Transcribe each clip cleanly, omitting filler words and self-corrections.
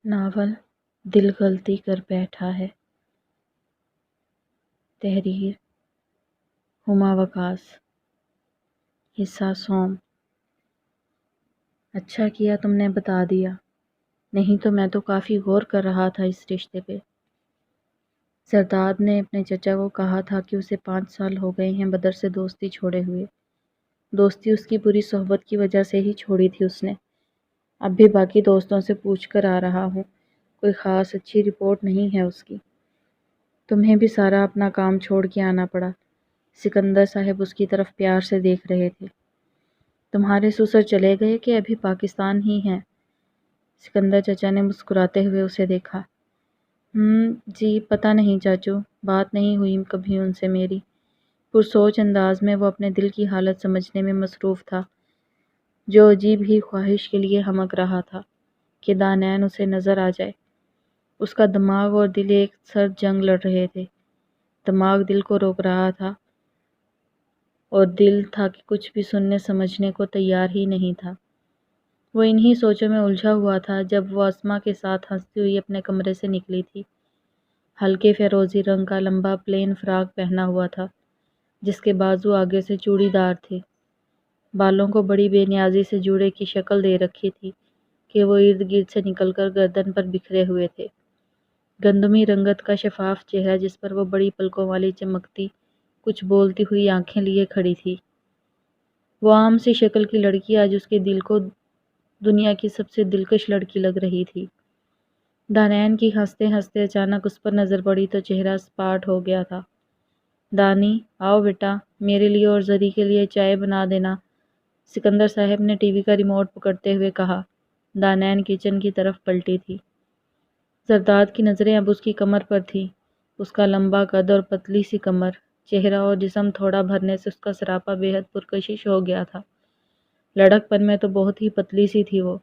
Novel دل غلطی کر بیٹھا ہے۔ تحریر ہما وقاص۔ حصہ سوم۔ اچھا کیا تم نے بتا دیا، نہیں تو میں تو کافی غور کر رہا تھا اس رشتے پہ۔ زرداد نے اپنے چچا کو کہا تھا کہ اسے 5 سال ہو گئے ہیں بدر سے دوستی چھوڑے ہوئے۔ دوستی اس کی بری صحبت کی وجہ سے ہی چھوڑی تھی اس نے۔ اب بھی باقی دوستوں سے پوچھ کر آ رہا ہوں، کوئی خاص اچھی رپورٹ نہیں ہے اس کی۔ تمہیں بھی سارا اپنا کام چھوڑ کے آنا پڑا۔ سکندر صاحب اس کی طرف پیار سے دیکھ رہے تھے۔ تمہارے سسر چلے گئے کہ ابھی پاکستان ہی ہیں؟ سکندر چچا نے مسکراتے ہوئے اسے دیکھا۔ جی پتہ نہیں چاچو، بات نہیں ہوئی کبھی ان سے میری۔ پرسوچ انداز میں وہ اپنے دل کی حالت سمجھنے میں مصروف تھا، جو عجیب ہی خواہش کے لیے ہمک رہا تھا کہ دانین اسے نظر آ جائے۔ اس کا دماغ اور دل ایک سرد جنگ لڑ رہے تھے۔ دماغ دل کو روک رہا تھا اور دل تھا کہ کچھ بھی سننے سمجھنے کو تیار ہی نہیں تھا۔ وہ انہی سوچوں میں الجھا ہوا تھا جب وہ اسما کے ساتھ ہنستی ہوئی اپنے کمرے سے نکلی تھی۔ ہلکے فیروزی رنگ کا لمبا پلین فراک پہنا ہوا تھا، جس کے بازو آگے سے چوڑی دار تھے۔ بالوں کو بڑی بے نیازی سے جوڑے کی شکل دے رکھی تھی کہ وہ ارد گرد سے نکل کر گردن پر بکھرے ہوئے تھے۔ گندمی رنگت کا شفاف چہرہ جس پر وہ بڑی پلکوں والی چمکتی کچھ بولتی ہوئی آنکھیں لیے کھڑی تھی۔ وہ عام سی شکل کی لڑکی آج اس کے دل کو دنیا کی سب سے دلکش لڑکی لگ رہی تھی۔ دانین کی ہنستے ہنستے اچانک اس پر نظر پڑی تو چہرہ سپاٹ ہو گیا تھا۔ دانی آؤ بیٹا، میرے لیے اور زری کے لیے چائے بنا دینا، سکندر صاحب نے ٹی وی کا ریموٹ پکڑتے ہوئے کہا۔ دانین کچن کی طرف پلٹی تھی۔ زرداد کی نظریں اب اس کی کمر پر تھی۔ اس کا لمبا قد اور پتلی سی کمر، چہرہ اور جسم تھوڑا بھرنے سے اس کا سراپا بے حد پرکشش ہو گیا تھا۔ لڑک پن میں تو بہت ہی پتلی سی تھی وہ،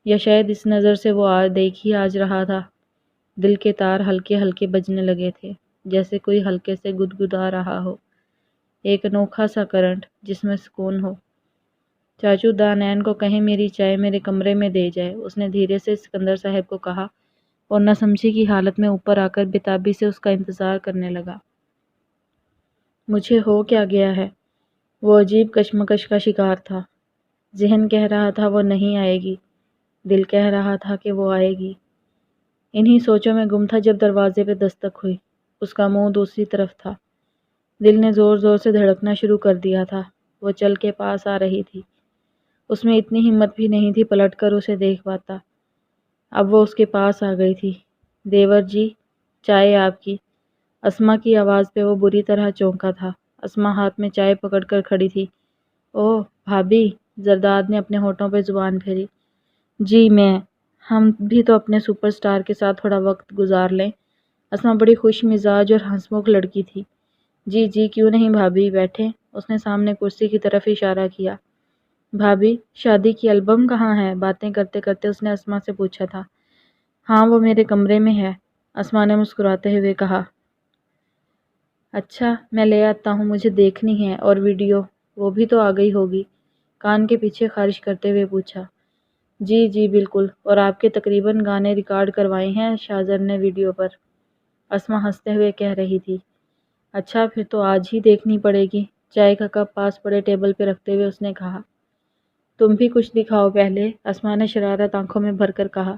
یا شاید اس نظر سے وہ دیکھ ہی آج رہا تھا۔ دل کے تار ہلکے ہلکے بجنے لگے تھے، جیسے کوئی ہلکے سے گدگدا رہا ہو، ایک انوکھا سا کرنٹ جس میں سکون ہو۔ چاچو دانین کو کہیں میری چائے میرے کمرے میں دے جائے، اس نے دھیرے سے سکندر صاحب کو کہا اور نہ سمجھی کی حالت میں اوپر آ کر بےتابی سے اس کا انتظار کرنے لگا۔ مجھے ہو کیا گیا ہے؟ وہ عجیب کشمکش کا شکار تھا۔ ذہن کہہ رہا تھا وہ نہیں آئے گی، دل کہہ رہا تھا کہ وہ آئے گی۔ انہی سوچوں میں گم تھا جب دروازے پہ دستک ہوئی۔ اس کا منہ دوسری طرف تھا۔ دل نے زور زور سے دھڑکنا شروع کر دیا تھا۔ وہ چل کے پاس آ رہی تھی۔ اس میں اتنی ہمت بھی نہیں تھی پلٹ کر اسے دیکھ پاتا۔ اب وہ اس کے پاس آ گئی تھی۔ دیور جی، چائے آپ کی۔ اسما کی آواز پہ وہ بری طرح چونکا تھا۔ اسما ہاتھ میں چائے پکڑ کر کھڑی تھی۔ اوہ بھابی، زرداد نے اپنے ہونٹوں پہ زبان پھیری۔ جی میں، ہم بھی تو اپنے سپر سٹار کے ساتھ تھوڑا وقت گزار لیں۔ اسما بڑی خوش مزاج اور ہنس مکھ لڑکی تھی۔ جی جی کیوں نہیں بھابی، بیٹھیں، اس نے سامنے کرسی کی طرف اشارہ کیا۔ بھابی، شادی کی البم کہاں ہے؟ باتیں کرتے کرتے اس نے اسما سے پوچھا تھا۔ ہاں وہ میرے کمرے میں ہے، اسما نے مسکراتے ہوئے کہا۔ اچھا میں لے آتا ہوں، مجھے دیکھنی ہے، اور ویڈیو وہ بھی تو آ گئی ہوگی؟ کان کے پیچھے خارش کرتے ہوئے پوچھا۔ جی جی بالکل، اور آپ کے تقریباً گانے ریکارڈ کروائے ہیں شاہزر نے ویڈیو پر، اسما ہنستے ہوئے کہہ رہی تھی۔ اچھا پھر تو آج ہی دیکھنی پڑے گی، چائے کا کپ پاس پڑے ٹیبل پہ رکھتے ہوئے اس نے کہا۔ تم بھی کچھ دکھاؤ پہلے، اسما نے شرارت آنکھوں میں بھر کر کہا۔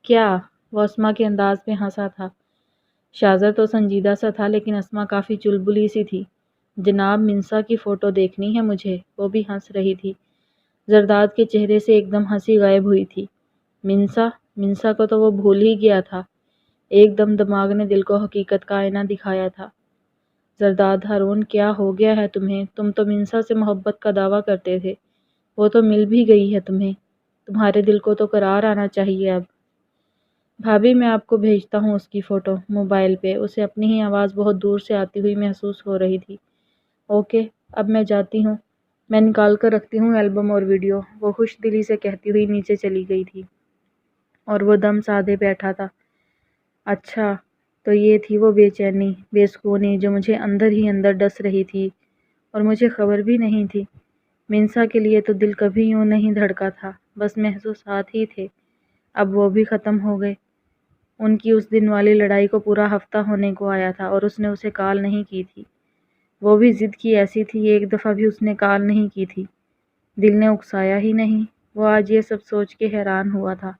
کیا؟ وہ اسما کے انداز پہ ہنسا تھا۔ شاہزر تو سنجیدہ سا تھا لیکن اسما کافی چلبلی سی تھی۔ جناب منسا کی فوٹو دیکھنی ہے مجھے، وہ بھی ہنس رہی تھی۔ زرداد کے چہرے سے ایک دم ہنسی غائب ہوئی تھی۔ منسا؟ منسا کو تو وہ بھول ہی گیا تھا۔ ایک دم دماغ نے دل کو حقیقت کا آئینہ دکھایا تھا۔ زرداد ہارون کیا ہو گیا ہے تمہیں؟ تم تو منسا سے محبت کا دعویٰ کرتے تھے، وہ تو مل بھی گئی ہے تمہیں، تمہارے دل کو تو قرار آنا چاہیے اب۔ بھابی میں آپ کو بھیجتا ہوں اس کی فوٹو موبائل پہ، اسے اپنی ہی آواز بہت دور سے آتی ہوئی محسوس ہو رہی تھی۔ اوکے اب میں جاتی ہوں، میں نکال کر رکھتی ہوں البم اور ویڈیو، وہ خوش دلی سے کہتی ہوئی نیچے چلی گئی تھی، اور وہ دم سادھے بیٹھا تھا۔ اچھا تو یہ تھی وہ بے چینی، بے سکونی جو مجھے اندر ہی اندر ڈس رہی تھی، اور مجھے خبر بھی نہیں تھی۔ منسا کے لیے تو دل کبھی یوں نہیں دھڑکا تھا، بس محسوسات ہی تھے۔ اب وہ بھی ختم ہو گئے۔ ان کی اس دن والی لڑائی کو پورا ہفتہ ہونے کو آیا تھا اور اس نے اسے کال نہیں کی تھی۔ وہ بھی ضد کی ایسی تھی، ایک دفعہ بھی اس نے کال نہیں کی تھی۔ دل نے اکسایا ہی نہیں۔ وہ آج یہ سب سوچ کے حیران ہوا تھا۔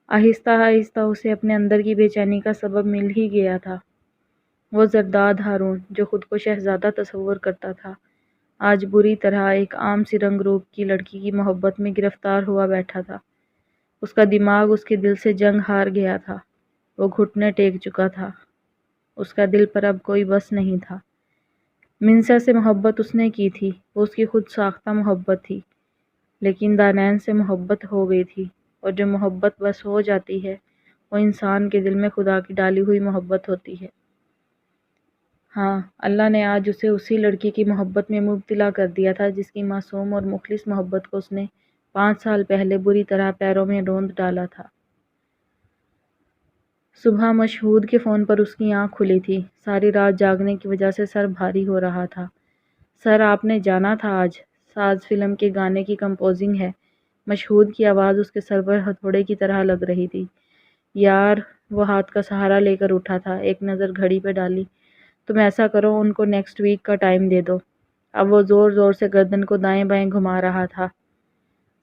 آہستہ آہستہ اسے اپنے اندر کی بے چینی کا سبب مل ہی گیا تھا۔ وہ زرداد ہارون جو خود کو شہزادہ تصور کرتا تھا، آج بری طرح ایک عام سی رنگ روپ کی لڑکی کی محبت میں گرفتار ہوا بیٹھا تھا۔ اس کا دماغ اس کے دل سے جنگ ہار گیا تھا۔ وہ گھٹنے ٹیک چکا تھا۔ اس کا دل پر اب کوئی بس نہیں تھا۔ منسا سے محبت اس نے کی تھی، وہ اس کی خود ساختہ محبت تھی، لیکن دانین سے محبت ہو گئی تھی، اور جو محبت بس ہو جاتی ہے وہ انسان کے دل میں خدا کی ڈالی ہوئی محبت ہوتی ہے۔ ہاں، اللہ نے آج اسے اسی لڑکی کی محبت میں مبتلا کر دیا تھا جس کی معصوم اور مخلص محبت کو اس نے 5 سال پہلے بری طرح پیروں میں روند ڈالا تھا۔ صبح مشہود کے فون پر اس کی آنکھ کھلی تھی۔ ساری رات جاگنے کی وجہ سے سر بھاری ہو رہا تھا۔ سر، آپ نے جانا تھا آج؟ ساز فلم کے گانے کی کمپوزنگ ہے۔ مشہود کی آواز اس کے سر پر ہتھوڑے کی طرح لگ رہی تھی۔ یار، وہ ہاتھ کا سہارا لے کر اٹھا تھا، ایک نظر گھڑی پہ ڈالی۔ تم ایسا کرو، ان کو نیکسٹ ویک کا ٹائم دے دو۔ اب وہ زور زور سے گردن کو دائیں بائیں گھما رہا تھا۔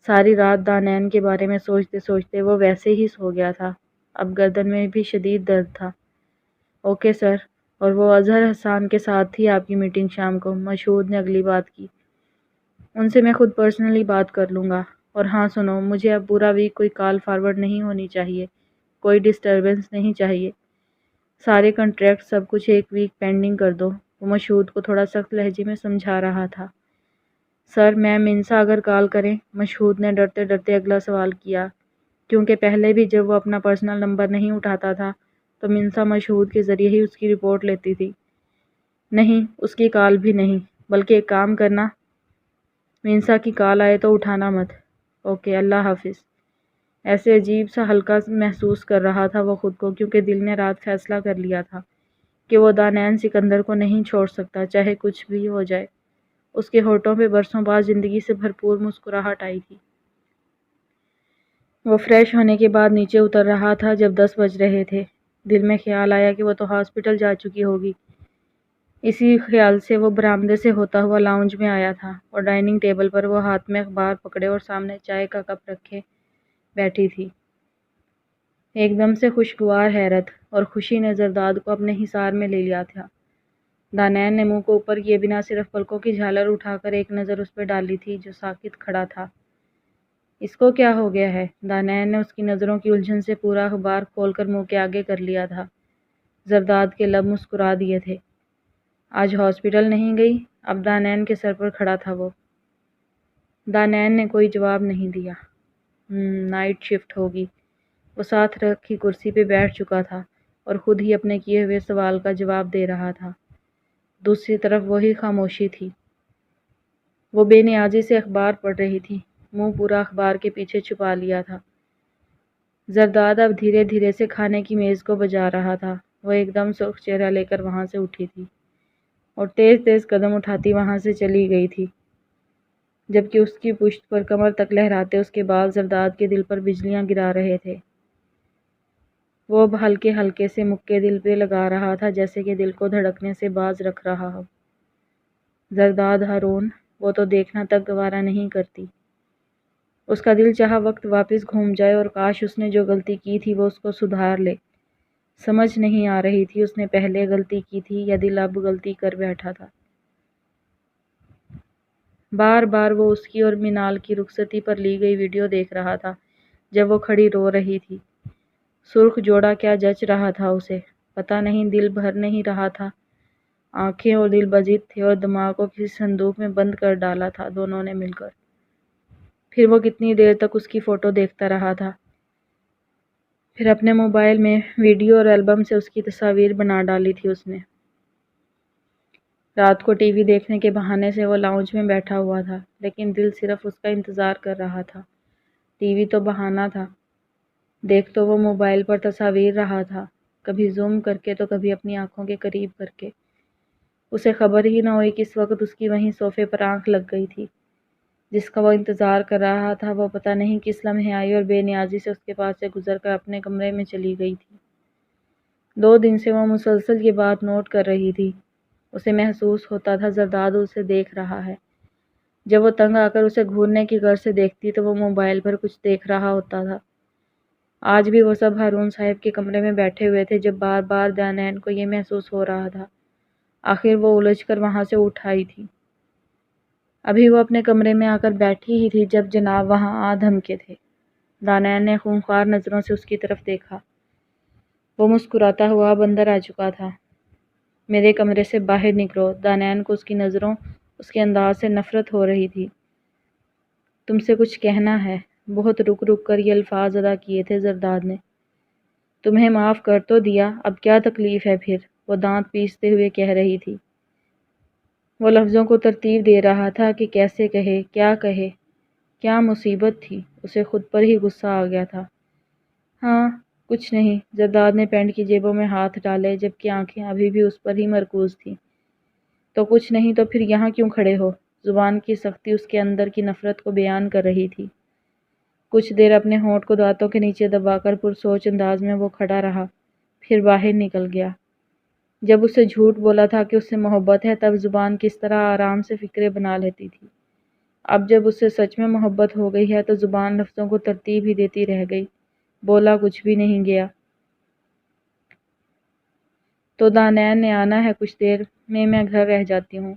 ساری رات دانین کے بارے میں سوچتے سوچتے وہ ویسے ہی سو گیا تھا۔ اب گردن میں بھی شدید درد تھا۔ اوکے سر، اور وہ اظہر حسان کے ساتھ تھی آپ کی میٹنگ شام کو؟ مشہود نے اگلی بات کی۔ ان سے میں خود پرسنلی بات کر لوں گا۔ اور ہاں سنو، مجھے اب پورا ویک کوئی کال فارورڈ نہیں ہونی چاہیے، کوئی ڈسٹربنس نہیں چاہیے۔ سارے کنٹریکٹ سب کچھ ایک ویک پینڈنگ کر دو۔ وہ مشہود کو تھوڑا سخت لہجے میں سمجھا رہا تھا۔ سر، میم منسا اگر کال کریں؟ مشہود نے ڈرتے ڈرتے اگلا سوال کیا، کیونکہ پہلے بھی جب وہ اپنا پرسنل نمبر نہیں اٹھاتا تھا تو منسا مشہود کے ذریعے ہی اس کی رپورٹ لیتی تھی۔ نہیں، اس کی کال بھی نہیں، بلکہ ایک کام کرنا، منسا کی کال آئے تو اٹھانا مت۔ اوکے، اللہ حافظ۔ ایسے عجیب سا ہلکا محسوس کر رہا تھا وہ خود کو، کیونکہ دل نے رات فیصلہ کر لیا تھا کہ وہ دانین سکندر کو نہیں چھوڑ سکتا، چاہے کچھ بھی ہو جائے۔ اس کے ہونٹوں پہ برسوں بعد زندگی سے بھرپور مسکراہٹ آئی تھی۔ وہ فریش ہونے کے بعد نیچے اتر رہا تھا جب 10 بج رہے تھے۔ دل میں خیال آیا کہ وہ تو ہاسپٹل جا چکی ہوگی۔ اسی خیال سے وہ برآمدے سے ہوتا ہوا لاؤنج میں آیا تھا، اور ڈائننگ ٹیبل پر وہ ہاتھ میں اخبار پکڑے اور سامنے چائے کا کپ رکھے بیٹھی تھی۔ ایک دم سے خوشگوار حیرت اور خوشی نے زرداد کو اپنے حصار میں لے لیا تھا۔ دانین نے منہ کو اوپر کیے بنا صرف پلکوں کی جھالر اٹھا کر ایک نظر اس پہ ڈالی تھی جو ساکت کھڑا تھا۔ اس کو کیا ہو گیا ہے؟ دانین نے اس کی نظروں کی الجھن سے پورا اخبار کھول کر منہ کے آگے کر لیا تھا۔ زرداد کے لب مسکرا دیے تھے۔ آج ہاسپٹل نہیں گئی؟ اب دانین کے سر پر کھڑا تھا وہ۔ دانین نے کوئی جواب نہیں دیا۔ نائٹ شفٹ ہوگی۔ وہ ساتھ رکھی کرسی پہ بیٹھ چکا تھا اور خود ہی اپنے کیے ہوئے سوال کا جواب دے رہا تھا۔ دوسری طرف وہی خاموشی تھی۔ وہ بے نیازی سے اخبار پڑھ رہی تھی، منہ پورا اخبار کے پیچھے چھپا لیا تھا۔ زرداد اب دھیرے دھیرے سے کھانے کی میز کو بجا رہا تھا۔ وہ ایک دم سرخ چہرہ لے کر وہاں سے اٹھی تھی اور تیز تیز قدم اٹھاتی وہاں سے چلی گئی تھی، جبکہ اس کی پشت پر کمر تک لہراتے اس کے بال زرداد کے دل پر بجلیاں گرا رہے تھے۔ وہ اب ہلکے ہلکے سے مکے دل پہ لگا رہا تھا، جیسے کہ دل کو دھڑکنے سے باز رکھ رہا ہو۔ زرداد ہارون، وہ تو دیکھنا تک گوارا نہیں کرتی۔ اس کا دل چاہا وقت واپس گھوم جائے اور کاش اس نے جو غلطی کی تھی وہ اس کو سدھار لے۔ سمجھ نہیں آ رہی تھی اس نے پہلے غلطی کی تھی یا دل اب غلطی کر بیٹھا تھا۔ بار بار وہ اس کی اور منال کی رخصتی پر لی گئی ویڈیو دیکھ رہا تھا جب وہ کھڑی رو رہی تھی۔ سرخ جوڑا کیا جچ رہا تھا اسے، پتہ نہیں دل بھر نہیں رہا تھا۔ آنکھیں اور دل بضد تھے اور دماغ کو کسی صندوق میں بند کر ڈالا تھا دونوں نے مل کر۔ پھر وہ کتنی دیر تک اس کی فوٹو دیکھتا رہا تھا، پھر اپنے موبائل میں ویڈیو اور البم سے اس کی تصاویر بنا ڈالی تھی اس نے۔ رات کو ٹی وی دیکھنے کے بہانے سے وہ لاؤنج میں بیٹھا ہوا تھا، لیکن دل صرف اس کا انتظار کر رہا تھا۔ ٹی وی تو بہانہ تھا، دیکھ تو وہ موبائل پر تصاویر رہا تھا، کبھی زوم کر کے تو کبھی اپنی آنکھوں کے قریب کر کے۔ اسے خبر ہی نہ ہوئی کس وقت اس کی وہیں صوفے پر آنکھ لگ گئی تھی۔ جس کا وہ انتظار کر رہا تھا، وہ پتہ نہیں کس لمحے آئی اور بے نیازی سے اس کے پاس سے گزر کر اپنے کمرے میں چلی گئی تھی۔ 2 دن سے وہ مسلسل یہ بات نوٹ کر رہی تھی۔ اسے محسوس ہوتا تھا زرداد اسے دیکھ رہا ہے۔ جب وہ تنگ آ کر اسے گھورنے کی غرض سے دیکھتی تو وہ موبائل پر کچھ دیکھ رہا ہوتا تھا۔ آج بھی وہ سب ہارون صاحب کے کمرے میں بیٹھے ہوئے تھے، جب بار بار دانیال کو یہ محسوس ہو رہا تھا۔ آخر وہ الجھ کر وہاں سے اٹھ آئی تھی۔ ابھی وہ اپنے کمرے میں آ کر بیٹھی ہی تھی جب جناب وہاں آ دھمکے تھے۔ دانیال نے خونخوار نظروں سے اس کی طرف دیکھا۔ وہ مسکراتا ہوا اب اندر آ چکا تھا۔ میرے کمرے سے باہر نکلو۔ دانیال کو اس کی نظروں، اس کے انداز سے نفرت ہو رہی تھی۔ تم سے کچھ کہنا ہے۔ بہت رک رک کر یہ الفاظ ادا کیے تھے زرداد نے۔ تمہیں معاف کر تو دیا، اب کیا تکلیف ہے پھر؟ وہ دانت پیستے ہوئے کہہ رہی تھی۔ وہ لفظوں کو ترتیب دے رہا تھا کہ کیسے کہے، کیا مصیبت تھی۔ اسے خود پر ہی غصہ آ گیا تھا۔ ہاں، کچھ نہیں۔ زرداد نے پینٹ کی جیبوں میں ہاتھ ڈالے، جبکہ آنکھیں ابھی بھی اس پر ہی مرکوز تھیں۔ تو کچھ نہیں تو پھر یہاں کیوں کھڑے ہو؟ زبان کی سختی اس کے اندر کی نفرت کو بیان کر رہی تھی۔ کچھ دیر اپنے ہونٹ کو دانتوں کے نیچے دبا کر پرسوچ انداز میں وہ کھڑا رہا، پھر باہر نکل گیا۔ جب اسے جھوٹ بولا تھا کہ اس سے محبت ہے، تب زبان کس طرح آرام سے فکرے بنا لیتی تھی۔ اب جب اس سے سچ میں محبت ہو گئی ہے تو زبان لفظوں کو ترتیب ہی دیتی رہ گئی، بولا کچھ بھی نہیں گیا۔ تو دانیال نے آنا ہے کچھ دیر میں گھر رہ جاتی ہوں،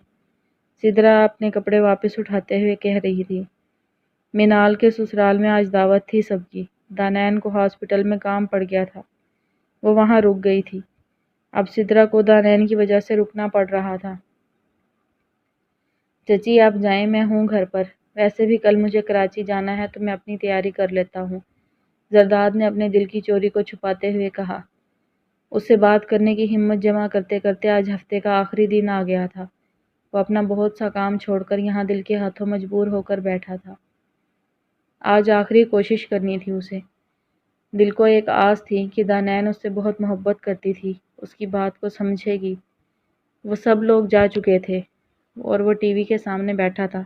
سدرا اپنے کپڑے واپس اٹھاتے ہوئے کہہ رہی تھی۔ مینال کے سسرال میں آج دعوت تھی سب کی۔ دانیال کو ہاسپٹل میں کام پڑ گیا تھا، وہ وہاں رک گئی تھی۔ اب سدرا کو دانیال کی وجہ سے رکنا پڑ رہا تھا۔ چچی آپ جائیں، میں ہوں گھر پر۔ ویسے بھی کل مجھے کراچی جانا ہے تو میں اپنی تیاری کر لیتا ہوں، زرداد نے اپنے دل کی چوری کو چھپاتے ہوئے کہا۔ اس سے بات کرنے کی ہمت جمع کرتے کرتے آج ہفتے کا آخری دن آ گیا تھا۔ وہ اپنا بہت سا کام چھوڑ کر یہاں دل کے ہاتھوں مجبور ہو کر بیٹھا تھا۔ آج آخری کوشش کرنی تھی اسے۔ دل کو ایک آس تھی کہ دانیال اس سے بہت محبت کرتی تھی، اس کی بات کو سمجھے گی۔ وہ سب لوگ جا چکے تھے اور وہ ٹی وی کے سامنے بیٹھا تھا۔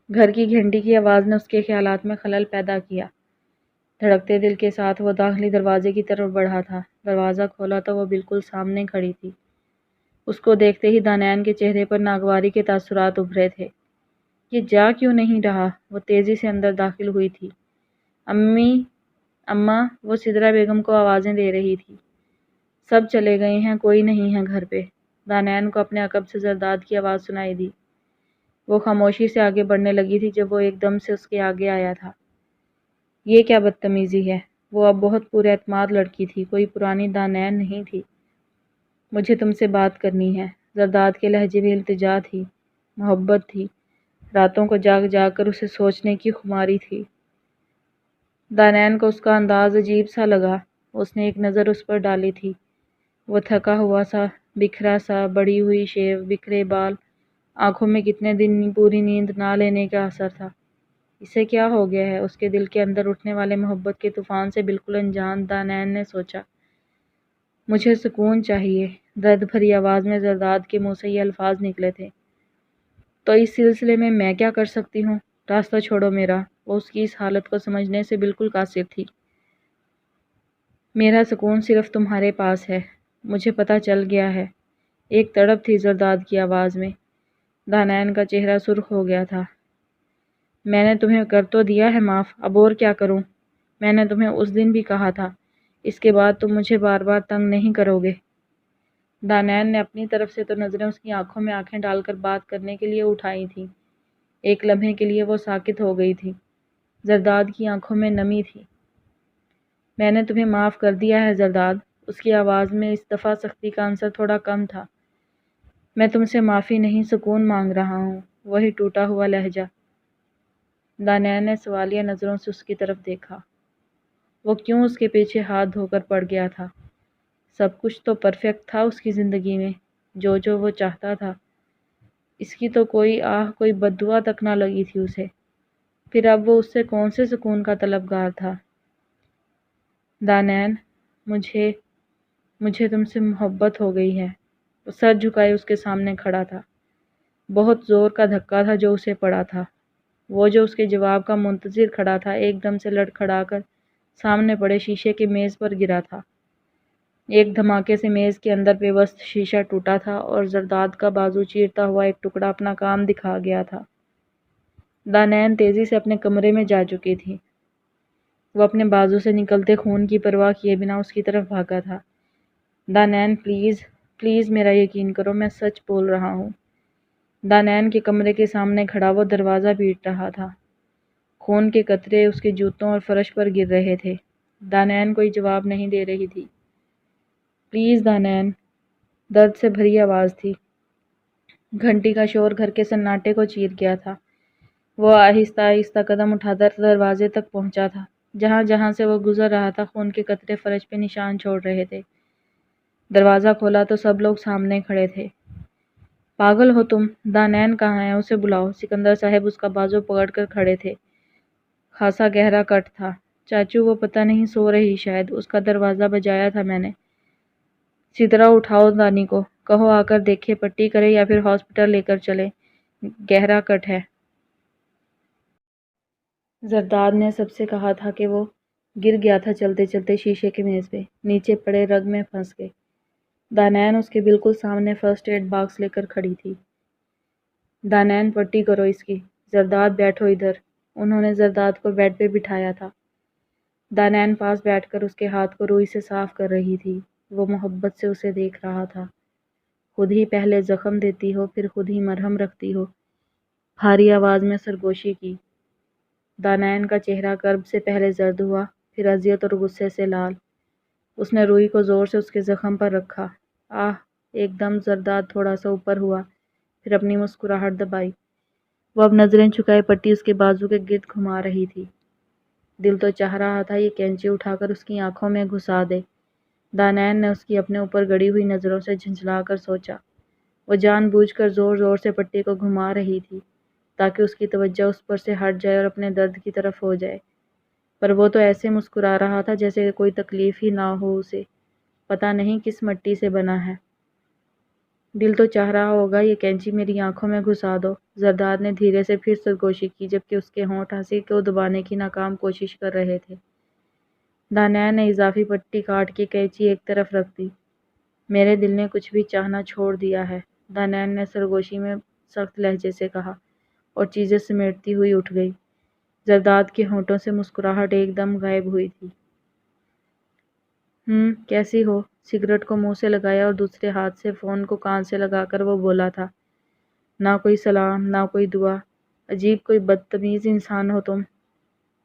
گھر کی گھنٹی کی آواز نے اس کے خیالات میں خلل پیدا کیا۔ دھڑکتے دل کے ساتھ وہ داخلی دروازے کی طرف بڑھا تھا۔ دروازہ کھولا تو وہ بالکل سامنے کھڑی تھی۔ اس کو دیکھتے ہی دانیال کے چہرے پر ناگواری کے تاثرات ابھرے تھے۔ یہ جا کیوں نہیں رہا؟ وہ تیزی سے اندر داخل ہوئی تھی۔ اماں، وہ سدرا بیگم کو آوازیں دے رہی تھی۔ سب چلے گئے ہیں، کوئی نہیں ہے گھر پہ۔ دانیال کو اپنے عقب سے زرداد کی آواز سنائی دی۔ وہ خاموشی سے آگے بڑھنے لگی تھی جب وہ ایک دم سے اس کے آگے آیا تھا۔ یہ کیا بدتمیزی ہے؟ وہ اب بہت پُر اعتماد لڑکی تھی، کوئی پرانی دانیال نہیں تھی۔ مجھے تم سے بات کرنی ہے۔ زرداد کے لہجے میں التجا تھی، محبت تھی، راتوں کو جاگ جاگ کر اسے سوچنے کی خماری تھی۔ دانیال کو اس کا انداز عجیب سا لگا۔ اس نے ایک نظر اس پر ڈالی تھی۔ وہ تھکا ہوا سا، بکھرا سا، بڑھی ہوئی شیو، بکھرے بال، آنکھوں میں کتنے دن پوری نیند نہ لینے کا اثر تھا۔ اسے کیا ہو گیا ہے؟ اس کے دل کے اندر اٹھنے والے محبت کے طوفان سے بالکل انجان دانیال نے سوچا۔ مجھے سکون چاہیے، درد بھری آواز میں زرداد کے منہ سے یہ الفاظ نکلے تھے۔ تو اس سلسلے میں کیا کر سکتی ہوں؟ راستہ چھوڑو میرا۔ وہ اس کی اس حالت کو سمجھنے سے بالکل قاصر تھی۔ میرا سکون صرف تمہارے پاس ہے، مجھے پتہ چل گیا ہے۔ ایک تڑپ تھی زرداد کی آواز میں۔ دانیال کا چہرہ سرخ ہو گیا تھا۔ میں نے تمہیں کر تو دیا ہے معاف، اب اور کیا کروں؟ میں نے تمہیں اس دن بھی کہا تھا، اس کے بعد تم مجھے بار بار تنگ نہیں کرو گے۔ دانیال نے اپنی طرف سے تو نظریں اس کی آنکھوں میں آنکھیں ڈال کر بات کرنے کے لیے اٹھائی تھیں۔ ایک لمحے کے لیے وہ ساکت ہو گئی تھی۔ زرداد کی آنکھوں میں نمی تھی۔ میں نے تمہیں معاف کر دیا ہے زرداد۔ اس کی آواز میں اس دفعہ سختی کا عنصر تھوڑا کم تھا۔ میں تم سے معافی نہیں، سکون مانگ رہا ہوں۔ وہی ٹوٹا ہوا لہجہ۔ دانیال نے سوالیہ نظروں سے اس کی طرف دیکھا۔ وہ کیوں اس کے پیچھے ہاتھ دھو کر پڑ گیا تھا؟ سب کچھ تو پرفیکٹ تھا اس کی زندگی میں، جو وہ چاہتا تھا۔ اس کی تو کوئی آہ، کوئی بد دعا تک نہ لگی تھی اسے۔ پھر اب وہ اس سے کون سے سکون کا طلبگار تھا؟ دانیال، مجھے تم سے محبت ہو گئی ہے۔ سر جھکائے اس کے سامنے کھڑا تھا۔ بہت زور کا دھکا تھا جو اسے پڑا تھا۔ وہ جو اس کے جواب کا منتظر کھڑا تھا ایک دم سے لڑکھڑا کر سامنے پڑے شیشے کی میز پر گرا تھا۔ ایک دھماکے سے میز کے اندر پیوست شیشہ ٹوٹا تھا اور زرداد کا بازو چیرتا ہوا ایک ٹکڑا اپنا کام دکھا گیا تھا۔ دانین تیزی سے اپنے کمرے میں جا چکی تھی۔ وہ اپنے بازو سے نکلتے خون کی پرواہ کیے بنا اس کی طرف بھاگا تھا۔ دانین پلیز، پلیز میرا یقین کرو، میں سچ بول رہا ہوں۔ دانین کے کمرے کے سامنے کھڑا وہ دروازہ پیٹ رہا تھا۔ خون کے قطرے اس کے جوتوں اور فرش پر گر رہے تھے۔ دانین کوئی جواب نہیں دے رہی تھی۔ پلیز دانین، درد سے بھری آواز تھی۔ گھنٹی کا شور گھر کے سناٹے کو چیر گیا تھا۔ وہ آہستہ آہستہ قدم اٹھا کر دروازے تک پہنچا تھا۔ جہاں جہاں سے وہ گزر رہا تھا خون کے قطرے فرش پہ نشان چھوڑ رہے تھے۔ دروازہ کھولا تو سب لوگ سامنے کھڑے تھے۔ پاگل ہو تم؟ دانین کہاں ہے؟ اسے بلاؤ۔ سکندر صاحب اس کا بازو پکڑ کر کھڑے تھے۔ خاصا گہرا کٹ تھا۔ چاچو وہ پتہ نہیں سو رہی شاید، اس کا دروازہ بجایا تھا میں نے۔ سدرا اٹھاؤ دانی کو، کہو آ کر دیکھے، پٹی کرے یا پھر ہاسپٹل لے کر چلے، گہرا کٹ ہے۔ زرداد نے سب سے کہا تھا کہ وہ گر گیا تھا چلتے چلتے شیشے کی میز پہ، نیچے پڑے رگ میں پھنس کے۔ دانین اس کے بالکل سامنے فرسٹ ایڈ باکس لے کر کھڑی تھی۔ دانین پٹی کرو اس کی۔ زرداد بیٹھو ادھر۔ انہوں نے زرداد کو بیڈ پہ بٹھایا تھا۔ دانین پاس بیٹھ کر اس کے ہاتھ کو روئی سے صاف کر رہی تھی۔ وہ محبت سے اسے دیکھ رہا تھا۔ خود ہی پہلے زخم دیتی ہو پھر خود ہی مرہم رکھتی ہو، بھاری آواز میں سرگوشی کی۔ دانین کا چہرہ کرب سے پہلے زرد ہوا، پھر اذیت اور غصے سے لال۔ اس نے روئی کو زور سے اس کے زخم پر رکھا۔ آہ! ایک دم زرداد تھوڑا سا اوپر ہوا، پھر اپنی مسکراہٹ دبائی۔ وہ اب نظریں چکائے پٹی اس کے بازو کے گرد گھما رہی تھی۔ دل تو چاہ رہا تھا یہ کینچی اٹھا کر اس کی آنکھوں میں گھسا دے۔ دانین نے اس کی اپنے اوپر گڑی ہوئی نظروں سے جھنجھلا کر سوچا۔ وہ جان بوجھ کر زور زور سے پٹی کو گھما رہی تھی تاکہ اس کی توجہ اس پر سے ہٹ جائے اور اپنے درد کی طرف ہو جائے، پر وہ تو ایسے مسکرا رہا تھا جیسے کوئی تکلیف ہی نہ ہو اسے۔ پتہ نہیں کس مٹی سے بنا ہے۔ دل تو چاہ رہا ہوگا یہ کینچی میری آنکھوں میں گھسا دو۔ زرداد نے دھیرے سے پھر سرگوشی کی جبکہ اس کے ہونٹ ہنسی کو دبانے کی ناکام کوشش کر رہے تھے۔ دانین نے اضافی پٹی کاٹ کے کینچی ایک طرف رکھ دی۔ میرے دل نے کچھ بھی چاہنا چھوڑ دیا ہے، دانین نے سرگوشی میں سخت لہجے سے کہا، اور چیزیں سمیٹتی ہوئی اٹھ گئی۔ زرداد کے ہونٹوں سے مسکراہٹ ایک دم غائب ہوئی تھی۔ کیسی ہو؟ سگریٹ کو منہ سے لگایا اور دوسرے ہاتھ سے فون کو کان سے لگا کر وہ بولا تھا۔ نہ کوئی سلام، نہ کوئی دعا، عجیب کوئی بدتمیز انسان ہو تم۔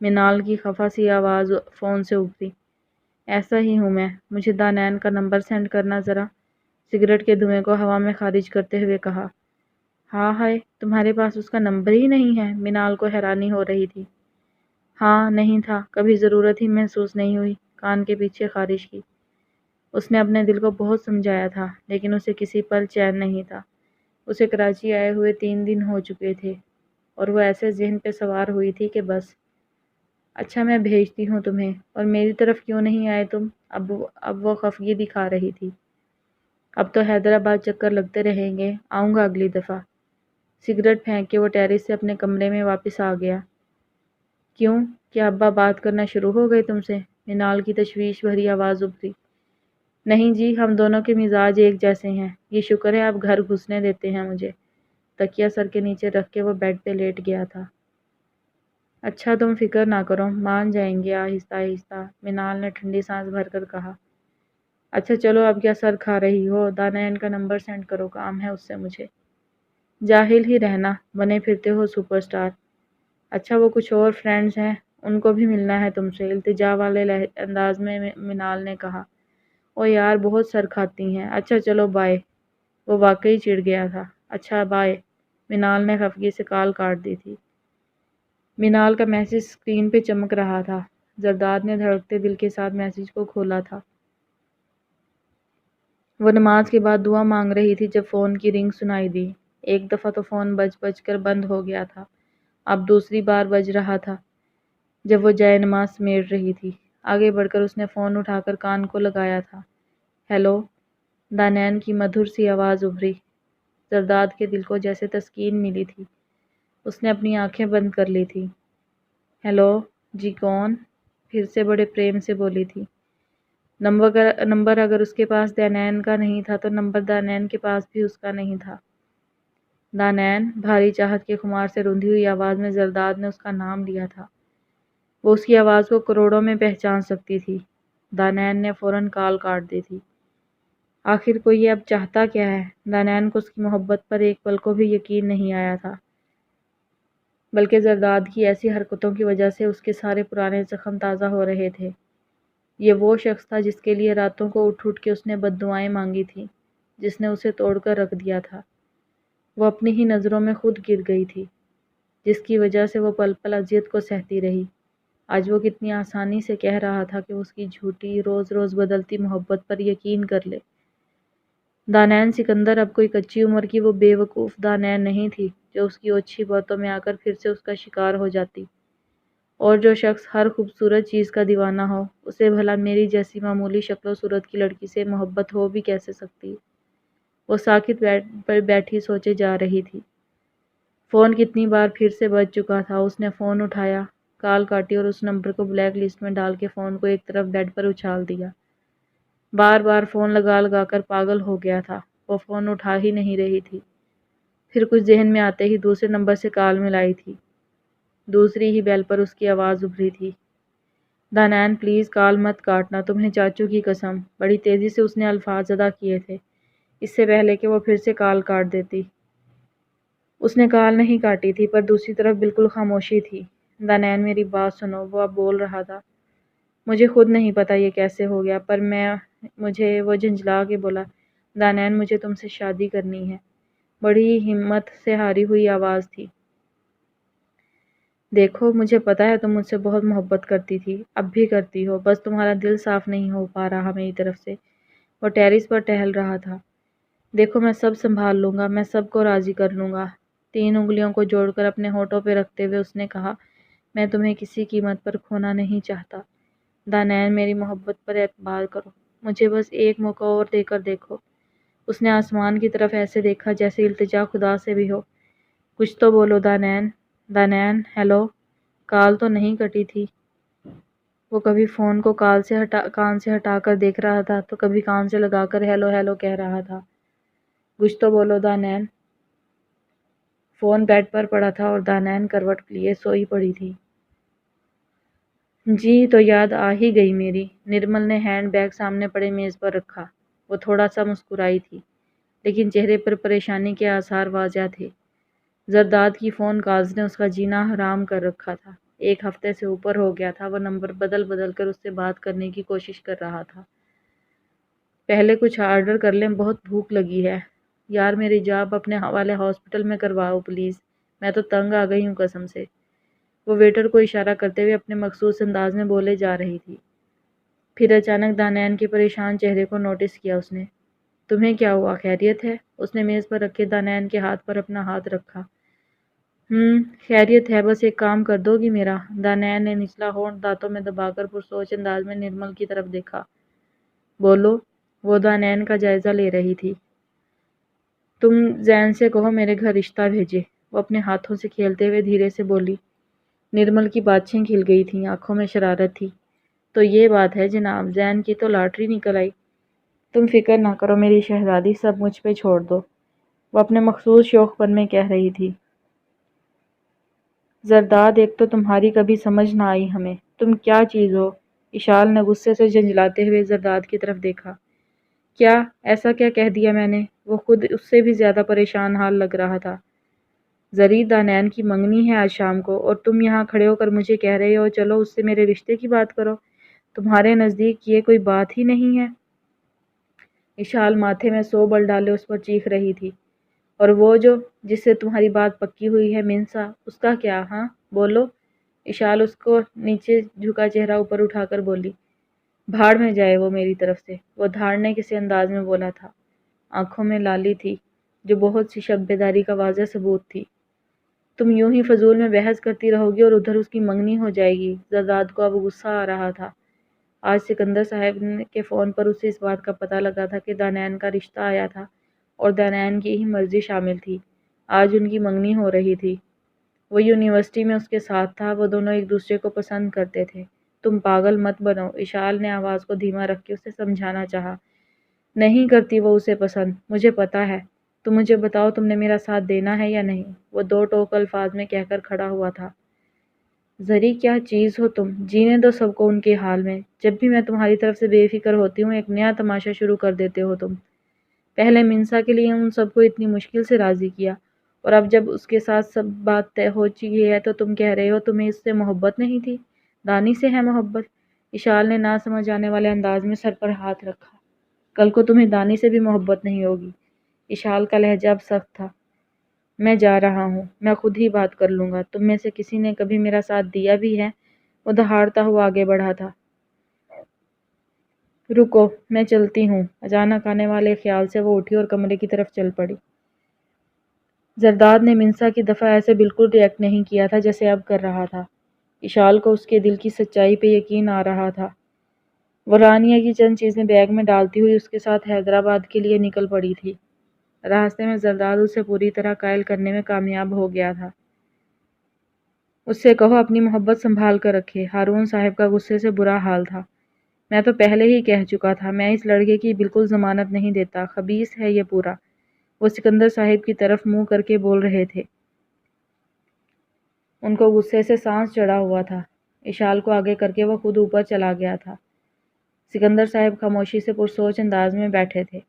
منال کی خفا سی آواز فون سے ابھری۔ ایسا ہی ہوں میں، مجھے دانین کا نمبر سینڈ کرنا ذرا، سگریٹ کے دھوئیں کو ہوا میں خارج کرتے ہوئے کہا۔ ہاں ہائے، تمہارے پاس اس کا نمبر ہی نہیں ہے؟ منال کو حیرانی ہو رہی تھی۔ ہاں نہیں تھا، کبھی ضرورت ہی محسوس نہیں ہوئی، کان کے پیچھے خارج کی۔ اس نے اپنے دل کو بہت سمجھایا تھا لیکن اسے کسی پل چین نہیں تھا۔ اسے کراچی آئے ہوئے 3 دن ہو چکے تھے اور وہ ایسے ذہن پہ سوار ہوئی تھی کہ بس۔ اچھا میں بھیجتی ہوں تمہیں، اور میری طرف کیوں نہیں آئے تم؟ اب وہ خفگی دکھا رہی تھی۔ اب تو حیدرآباد چکر لگتے رہیں گے، آؤں گا اگلی دفعہ۔ سگریٹ پھینک کے وہ ٹیرس سے اپنے کمرے میں واپس آ گیا۔ کیوں؟ کیا ابا بات کرنا شروع ہو گئے تم سے؟ منال کی تشویش بھری آواز ابھری۔ نہیں جی، ہم دونوں کے مزاج ایک جیسے ہیں، یہ شکر ہے آپ گھر گھسنے دیتے ہیں مجھے۔ تکیہ سر کے نیچے رکھ کے وہ بیڈ پہ لیٹ گیا تھا۔ اچھا تم فکر نہ کرو، مان جائیں گے آہستہ آہستہ، منال نے ٹھنڈی سانس بھر کر کہا۔ اچھا چلو اب کیا سر کھا رہی ہو؟ دانین کا نمبر سینڈ کرو، کام ہے اس سے مجھے۔ جاہل ہی رہنا، بنے پھرتے ہو سپر سٹار۔ اچھا وہ کچھ اور فرینڈز ہیں، ان کو بھی ملنا ہے تم سے، التجا والے انداز میں منال نے کہا۔ او یار بہت سر کھاتی ہیں، اچھا چلو بائے۔ وہ واقعی چڑ گیا تھا۔ اچھا بائے، منال نے خفگی سے کال کاٹ دی تھی۔ منال کا میسج اسکرین پہ چمک رہا تھا۔ زرداد نے دھڑکتے دل کے ساتھ میسج کو کھولا تھا۔ وہ نماز کے بعد دعا مانگ رہی تھی جب فون کی رنگ سنائی دی۔ ایک دفعہ تو فون بج بج کر بند ہو گیا تھا، اب دوسری بار بج رہا تھا جب وہ جائے نماز سمیٹ رہی تھی۔ آگے بڑھ کر اس نے فون اٹھا کر کان کو لگایا تھا۔ ہیلو، دانین کی مدھر سی آواز ابھری۔ زرداد کے دل کو جیسے تسکین ملی تھی۔ اس نے اپنی آنکھیں بند کر لی تھی۔ ہیلو، جی کون؟ پھر سے بڑے پریم سے بولی تھی۔ نمبر اگر اس کے پاس دانین کا نہیں تھا تو نمبر دانین کے پاس بھی اس کا نہیں تھا۔ دانین، بھاری چاہت کے خمار سے روندھی ہوئی آواز میں زرداد نے اس کا نام لیا تھا۔ وہ اس کی آواز کو کروڑوں میں پہچان سکتی تھی۔ دانین نے فوراً کال کاٹ دی تھی۔ آخر کوئی یہ اب چاہتا کیا ہے؟ دانین کو اس کی محبت پر ایک پل کو بھی یقین نہیں آیا تھا، بلکہ زرداد کی ایسی حرکتوں کی وجہ سے اس کے سارے پرانے زخم تازہ ہو رہے تھے۔ یہ وہ شخص تھا جس کے لیے راتوں کو اٹھ کے اس نے بد دعائیں مانگی تھیں، جس نے اسے توڑ کر رکھ دیا تھا۔ وہ اپنی ہی نظروں میں خود گر گئی تھی، جس کی وجہ سے وہ پل پل اذیت کو سہتی رہی۔ آج وہ کتنی آسانی سے کہہ رہا تھا کہ اس کی جھوٹی روز روز بدلتی محبت پر یقین کر لے۔ دانین سکندر اب کوئی کچی عمر کی وہ بے وقوف دانین نہیں تھی جو اس کی اوچھی باتوں میں آ کر پھر سے اس کا شکار ہو جاتی۔ اور جو شخص ہر خوبصورت چیز کا دیوانہ ہو، اسے بھلا میری جیسی معمولی شکل و صورت کی لڑکی سے محبت ہو بھی کیسے سکتی؟ وہ ساکت پر بیٹھی سوچے جا رہی تھی۔ فون کتنی بار پھر سے بج چکا تھا۔ اس نے فون اٹھایا، کال کاٹی اور اس نمبر کو بلیک لسٹ میں ڈال کے فون کو ایک طرف بیڈ پر اچھال دیا۔ بار بار فون لگا کر پاگل ہو گیا تھا۔ وہ فون اٹھا ہی نہیں رہی تھی۔ پھر کچھ ذہن میں آتے ہی دوسرے نمبر سے کال ملائی تھی۔ دوسری ہی بیل پر اس کی آواز ابھری تھی۔ دانین پلیز کال مت کاٹنا، تمہیں چاچو کی قسم۔ بڑی تیزی سے اس نے الفاظ ادا کیے تھے، اس سے پہلے کہ وہ پھر سے کال کاٹ دیتی۔ اس نے کال نہیں کاٹی تھی، پر دوسری طرف بالکل خاموشی تھی۔ دانین میری بات سنو، وہ اب بول رہا تھا۔ مجھے خود نہیں پتا یہ کیسے ہو گیا، پر مجھے وہ جھنجھلا کے بولا، دانین مجھے تم سے شادی کرنی ہے۔ بڑی ہی ہمت سے ہاری ہوئی آواز تھی۔ دیکھو مجھے پتا ہے تم مجھ سے بہت محبت کرتی تھی، اب بھی کرتی ہو، بس تمہارا دل صاف نہیں ہو پا رہا میری طرف سے۔ وہ ٹیرس پر ٹہل رہا تھا۔ دیکھو میں سب سنبھال لوں گا، میں سب کو راضی کر لوں گا۔ 3 انگلیوں کو جوڑ کر اپنے ہونٹوں پہ رکھتے ہوئے اس نے کہا، میں تمہیں کسی قیمت پر کھونا نہیں چاہتا۔ دانین میری محبت پر اعتبار کرو، مجھے بس ایک موقع اور دے کر دیکھو۔ اس نے آسمان کی طرف ایسے دیکھا جیسے التجا خدا سے بھی ہو۔ کچھ تو بولو دانین۔ دانین، ہیلو، کال تو نہیں کٹی تھی؟ وہ کبھی فون کو کان سے ہٹا کر دیکھ رہا تھا تو کبھی کان سے لگا کر ہیلو ہیلو کہہ رہا تھا۔ کچھ تو بولو دانین۔ فون بیڈ پر پڑا تھا اور دانین کروٹ لیے سوئی پڑی تھی۔ جی تو یاد آ ہی گئی میری۔ نرمل نے ہینڈ بیگ سامنے پڑے میز پر رکھا۔ وہ تھوڑا سا مسکرائی تھی، لیکن چہرے پر پریشانی کے آثار واضح تھے۔ زرداد کی فون کالز نے اس کا جینا حرام کر رکھا تھا۔ 1 ہفتے سے اوپر ہو گیا تھا وہ نمبر بدل کر اس سے بات کرنے کی کوشش کر رہا تھا۔ پہلے کچھ آرڈر کر لیں، بہت بھوک لگی ہے۔ یار میری جاب اپنے حوالے ہاسپٹل میں کرواؤ پلیز، میں تو تنگ آ گئی ہوں قسم سے۔ وہ ویٹر کو اشارہ کرتے ہوئے اپنے مخصوص انداز میں بولے جا رہی تھی۔ پھر اچانک دانین کے پریشان چہرے کو نوٹس کیا اس نے۔ تمہیں کیا ہوا، خیریت ہے؟ اس نے میز پر رکھے دانین کے ہاتھ پر اپنا ہاتھ رکھا۔ خیریت ہے، بس ایک کام کر دو گی میرا؟ دانین نے نچلا ہونٹ دانتوں میں دبا کر پرسوچ انداز میں نرمل کی طرف دیکھا۔ بولو، وہ دانین کا جائزہ لے رہی تھی۔ تم زین سے کہو میرے گھر رشتہ بھیجے، وہ اپنے ہاتھوں سے کھیلتے ہوئے دھیرے سے بولی۔ نرمل کی باتیں کھل گئی تھیں، آنکھوں میں شرارت تھی۔ تو یہ بات ہے جناب، زین کی تو لاٹری نکل آئی۔ تم فکر نہ کرو میری شہزادی، سب مجھ پہ چھوڑ دو، وہ اپنے مخصوص شوق پن میں کہہ رہی تھی۔ زرداد، ایک تو تمہاری کبھی سمجھ نہ آئی ہمیں، تم کیا چیز ہو؟ اشال نے غصے سے جھنجھلاتے ہوئے زرداد کی طرف دیکھا۔ کیا ایسا کیا کہہ دیا میں نے؟ وہ خود اس سے بھی زیادہ پریشان حال لگ رہا تھا۔ زری، دانین کی منگنی ہے آج شام کو، اور تم یہاں کھڑے ہو کر مجھے کہہ رہے ہو چلو اس سے میرے رشتے کی بات کرو۔ تمہارے نزدیک یہ کوئی بات ہی نہیں ہے؟ اشال ماتھے میں 100 بل ڈالے اس پر چیخ رہی تھی۔ اور وہ جس سے تمہاری بات پکی ہوئی ہے منسا، اس کا کیا؟ ہاں بولو۔ اشال اس کو نیچے جھکا چہرہ اوپر اٹھا کر بولی۔ بھاڑ میں جائے وہ میری طرف سے، وہ دھاڑنے کسی انداز میں بولا تھا۔ آنکھوں میں لالی تھی جو بہت سی شب بیداری کا واضح ثبوت تھی۔ تم یوں ہی فضول میں بحث کرتی رہو گی اور ادھر اس کی منگنی ہو جائے گی۔ زرداد کو اب غصہ آ رہا تھا۔ آج سکندر صاحب کے فون پر اسے اس بات کا پتہ لگا تھا کہ دانیال کا رشتہ آیا تھا اور دانیال کی ہی مرضی شامل تھی۔ آج ان کی منگنی ہو رہی تھی۔ وہ یونیورسٹی میں اس کے ساتھ تھا، وہ دونوں ایک دوسرے کو پسند کرتے تھے۔ تم پاگل مت بنو، اشال نے آواز کو دھیما رکھ کے اسے سمجھانا چاہا۔ نہیں کرتی وہ اسے پسند، مجھے پتا ہے۔ تم مجھے بتاؤ تم نے میرا ساتھ دینا ہے یا نہیں؟ وہ دو ٹوک الفاظ میں کہہ کر کھڑا ہوا تھا۔ زری کیا چیز ہو تم، جینے دو سب کو ان کے حال میں۔ جب بھی میں تمہاری طرف سے بے فکر ہوتی ہوں ایک نیا تماشا شروع کر دیتے ہو تم۔ پہلے منسا کے لیے ان سب کو اتنی مشکل سے راضی کیا، اور اب جب اس کے ساتھ سب بات طے ہو چکی ہے تو تم کہہ رہے ہو تمہیں اس سے محبت نہیں تھی۔ دانی سے ہے محبت؟ اشال نے نہ سمجھ آنے والے انداز میں سر پر ہاتھ رکھا۔ کل کو تمہیں دانی سے بھی محبت نہیں ہوگی۔ اشال کا لہجہ اب سخت تھا۔ میں جا رہا ہوں، میں خود ہی بات کر لوں گا۔ تم میں سے کسی نے کبھی میرا ساتھ دیا بھی ہے؟ وہ دہاڑتا ہوا آگے بڑھا تھا۔ رکو، میں چلتی ہوں۔ اچانک آنے والے خیال سے وہ اٹھی اور کمرے کی طرف چل پڑی۔ زرداد نے منسا کی دفعہ ایسے بالکل ریئیکٹ نہیں کیا تھا جیسے اب کر رہا تھا۔ اشال کو اس کے دل کی سچائی پہ یقین آ رہا تھا۔ وہ رانیہ کی چند چیزیں بیگ میں ڈالتی ہوئی اس کے ساتھ حیدرآباد کے لیے نکل پڑی تھی۔ راستے میں زرداد اسے پوری طرح قائل کرنے میں کامیاب ہو گیا تھا۔ اس سے کہو اپنی محبت سنبھال کر رکھے۔ ہارون صاحب کا غصے سے برا حال تھا۔ میں تو پہلے ہی کہہ چکا تھا، میں اس لڑکے کی بالکل ضمانت نہیں دیتا، خبیث ہے یہ پورا۔ وہ سکندر صاحب کی طرف منہ کر کے بول رہے تھے۔ ان کو غصے سے سانس چڑھا ہوا تھا۔ اشال کو آگے کر کے وہ خود اوپر چلا گیا تھا۔ سکندر صاحب خاموشی سے پرسوچ انداز میں بیٹھے تھے۔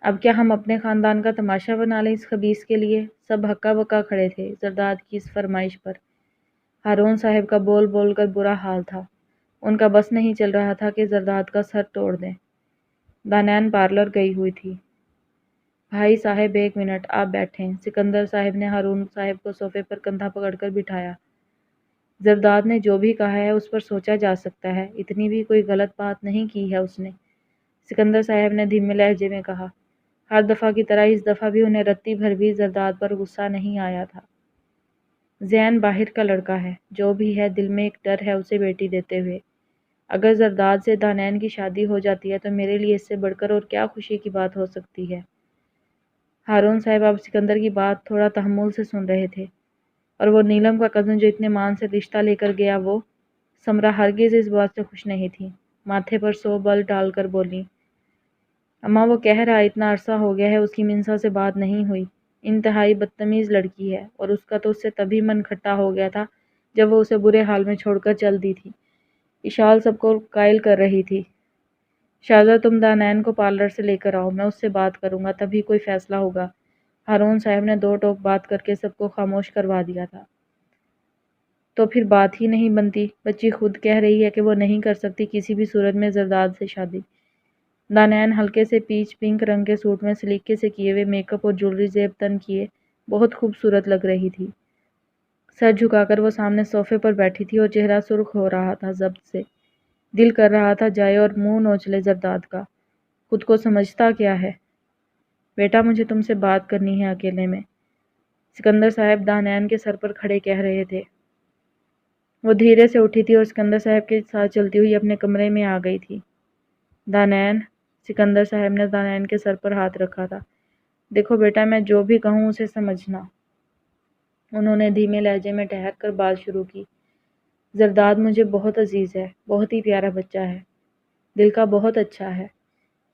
اب کیا ہم اپنے خاندان کا تماشا بنا لیں اس خبیث کے لیے؟ سب ہکا بکا کھڑے تھے زرداد کی اس فرمائش پر۔ ہارون صاحب کا بول بول کر برا حال تھا۔ ان کا بس نہیں چل رہا تھا کہ زرداد کا سر توڑ دیں۔ دانیال پارلر گئی ہوئی تھی۔ بھائی صاحب ایک منٹ، آپ بیٹھیں۔ سکندر صاحب نے ہارون صاحب کو صوفے پر کندھا پکڑ کر بٹھایا۔ زرداد نے جو بھی کہا ہے اس پر سوچا جا سکتا ہے، اتنی بھی کوئی غلط بات نہیں کی ہے اس نے۔ سکندر صاحب نے دھیمے لہجے میں کہا۔ ہر دفعہ کی طرح اس دفعہ بھی انہیں رتی بھر بھی زرداد پر غصہ نہیں آیا تھا۔ زین باہر کا لڑکا ہے، جو بھی ہے دل میں ایک ڈر ہے اسے بیٹی دیتے ہوئے۔ اگر زرداد سے دانیال کی شادی ہو جاتی ہے تو میرے لیے اس سے بڑھ کر اور کیا خوشی کی بات ہو سکتی ہے۔ ہارون صاحب اب سکندر کی بات تھوڑا تحمل سے سن رہے تھے، اور وہ نیلم کا کزن جو اتنے مان سے رشتہ لے کر گیا، وہ سمرا ہرگز اس بات سے خوش نہیں تھی۔ ماتھے پر 100 بل ڈال کر بولی، اماں وہ کہہ رہا اتنا عرصہ ہو گیا ہے اس کی منسا سے بات نہیں ہوئی، انتہائی بدتمیز لڑکی ہے، اور اس کا تو اس سے تبھی من کھٹا ہو گیا تھا جب وہ اسے برے حال میں چھوڑ کر چل دی تھی۔ اشال سب کو قائل کر رہی تھی۔ شاہزادہ تم دانیال کو پارلر سے لے کر آؤ، میں اس سے بات کروں گا، تبھی کوئی فیصلہ ہوگا۔ ہارون صاحب نے دو ٹوک بات کر کے سب کو خاموش کروا دیا تھا۔ تو پھر بات ہی نہیں بنتی، بچی خود کہہ رہی ہے کہ وہ نہیں کر سکتی کسی بھی صورت میں زرداد سے شادی۔ دانیال ہلکے سے پیچ پنک رنگ کے سوٹ میں سلیقے سے کیے ہوئے میک اپ اور جولری زیب تن کیے بہت خوبصورت لگ رہی تھی۔ سر جھکا کر وہ سامنے صوفے پر بیٹھی تھی اور چہرہ سرخ ہو رہا تھا ضبط سے۔ دل کر رہا تھا جائے اور منہ نوچ لے زرداد کا۔ خود کو سمجھتا کیا ہے؟ بیٹا مجھے تم سے بات کرنی ہے اکیلے میں، سکندر صاحب دانیال کے سر پر کھڑے کہہ رہے تھے۔ وہ دھیرے سے اٹھی تھی اور سکندر صاحب کے ساتھ چلتی ہوئی اپنے کمرے میں آ گئی تھی۔ دانیال، سکندر صاحب نے دانیال کے سر پر ہاتھ رکھا تھا۔ دیکھو بیٹا، میں جو بھی کہوں اسے سمجھنا۔ انہوں نے دھیمے لہجے میں ٹھہر کر بات شروع کی۔ زرداد مجھے بہت عزیز ہے، بہت ہی پیارا بچہ ہے، دل کا بہت اچھا ہے۔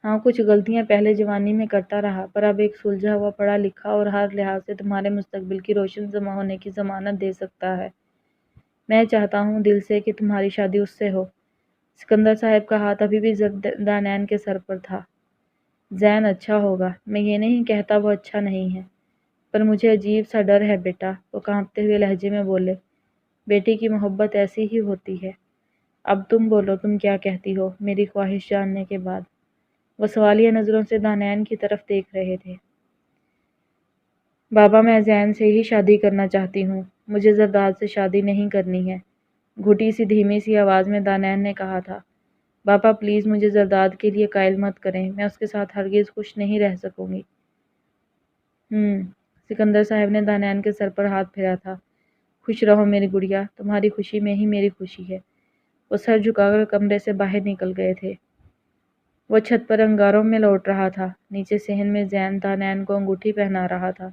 ہاں کچھ غلطیاں پہلے جوانی میں کرتا رہا، پر اب ایک سلجھا ہوا پڑھا لکھا اور ہر لحاظ سے تمہارے مستقبل کی روشن سما ہونے کی ضمانت دے سکتا ہے۔ میں چاہتا ہوں دل سے کہ تمہاری شادی اس سے ہو۔ سکندر صاحب کا ہاتھ ابھی بھی دانیال کے سر پر تھا۔ زین اچھا ہوگا، میں یہ نہیں کہتا وہ اچھا نہیں ہے، پر مجھے عجیب سا ڈر ہے بیٹا، وہ کانپتے ہوئے لہجے میں بولے۔ بیٹی کی محبت ایسی ہی ہوتی ہے۔ اب تم بولو، تم کیا کہتی ہو میری خواہش جاننے کے بعد؟ وہ سوالیہ نظروں سے دانیال کی طرف دیکھ رہے تھے۔ بابا میں زین سے ہی شادی کرنا چاہتی ہوں، مجھے زرداد سے شادی نہیں کرنی ہے، گھٹی سی دھیمی سی آواز میں دانیال نے کہا تھا۔ بابا پلیز مجھے زرداد کے لیے قائل مت کریں، میں اس کے ساتھ ہرگز خوش نہیں رہ سکوں گی۔ سکندر صاحب نے دانیال کے سر پر ہاتھ پھیرا تھا۔ خوش رہو میری گڑیا، تمہاری خوشی میں ہی میری خوشی ہے۔ وہ سر جھکا کر کمرے سے باہر نکل گئے تھے۔ وہ چھت پر انگاروں میں لوٹ رہا تھا۔ نیچے صحن میں زین دانیال کو انگوٹھی پہنا رہا تھا۔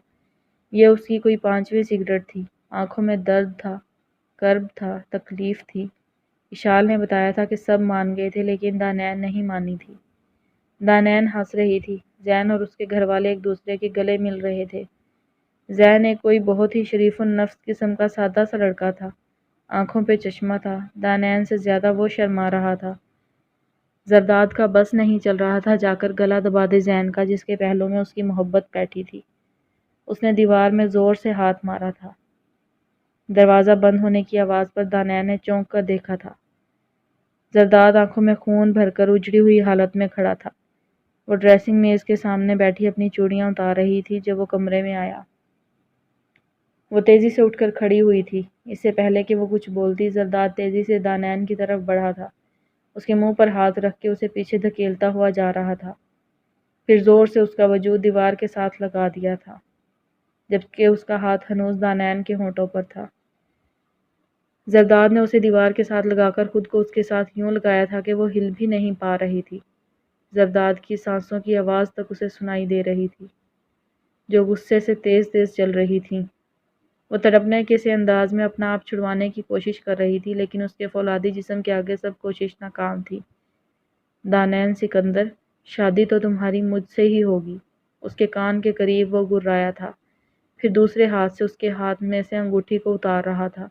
یہ اس کی کوئی 5ویں سگریٹ تھی۔ آنکھوں میں درد تھا، کرب تھا، تکلیف تھی۔ اشال نے بتایا تھا کہ سب مان گئے تھے لیکن دانیال نہیں مانی تھی۔ دانیال ہنس رہی تھی۔ زین اور اس کے گھر والے ایک دوسرے کے گلے مل رہے تھے۔ زین ایک کوئی بہت ہی شریف النفس قسم کا سادہ سا لڑکا تھا۔ آنکھوں پہ چشمہ تھا۔ دانیال سے زیادہ وہ شرما رہا تھا۔ زرداد کا بس نہیں چل رہا تھا جا کر گلا دبا دے زین کا، جس کے پہلو میں اس کی محبت بیٹھی تھی۔ اس نے دیوار میں زور سے ہاتھ مارا تھا۔ دروازہ بند ہونے کی آواز پر دانیال نے چونک کر دیکھا تھا۔ زرداد آنکھوں میں خون بھر کر اجڑی ہوئی حالت میں کھڑا تھا۔ وہ ڈریسنگ میز کے سامنے بیٹھی اپنی چوڑیاں اتار رہی تھی جب وہ کمرے میں آیا۔ وہ تیزی سے اٹھ کر کھڑی ہوئی تھی۔ اس سے پہلے کہ وہ کچھ بولتی، زرداد تیزی سے دانیال کی طرف بڑھا تھا۔ اس کے منہ پر ہاتھ رکھ کے اسے پیچھے دھکیلتا ہوا جا رہا تھا۔ پھر زور سے اس کا وجود دیوار کے ساتھ لگا دیا تھا، جبکہ اس کا ہاتھ ہنوز دانیال کے ہونٹوں پر تھا۔ زرداد نے اسے دیوار کے ساتھ لگا کر خود کو اس کے ساتھ یوں لگایا تھا کہ وہ ہل بھی نہیں پا رہی تھی۔ زرداد کی سانسوں کی آواز تک اسے سنائی دے رہی تھی، جو غصے سے تیز تیز چل رہی تھیں۔ وہ تڑپنے کے سے انداز میں اپنا آپ چھڑوانے کی کوشش کر رہی تھی، لیکن اس کے فولادی جسم کے آگے سب کوشش ناکام تھی۔ دانیال سکندر، شادی تو تمہاری مجھ سے ہی ہوگی۔ اس کے کان کے قریب وہ گرایا تھا، پھر دوسرے ہاتھ سے اس کے ہاتھ میں سے انگوٹھی کو اتار رہا تھا۔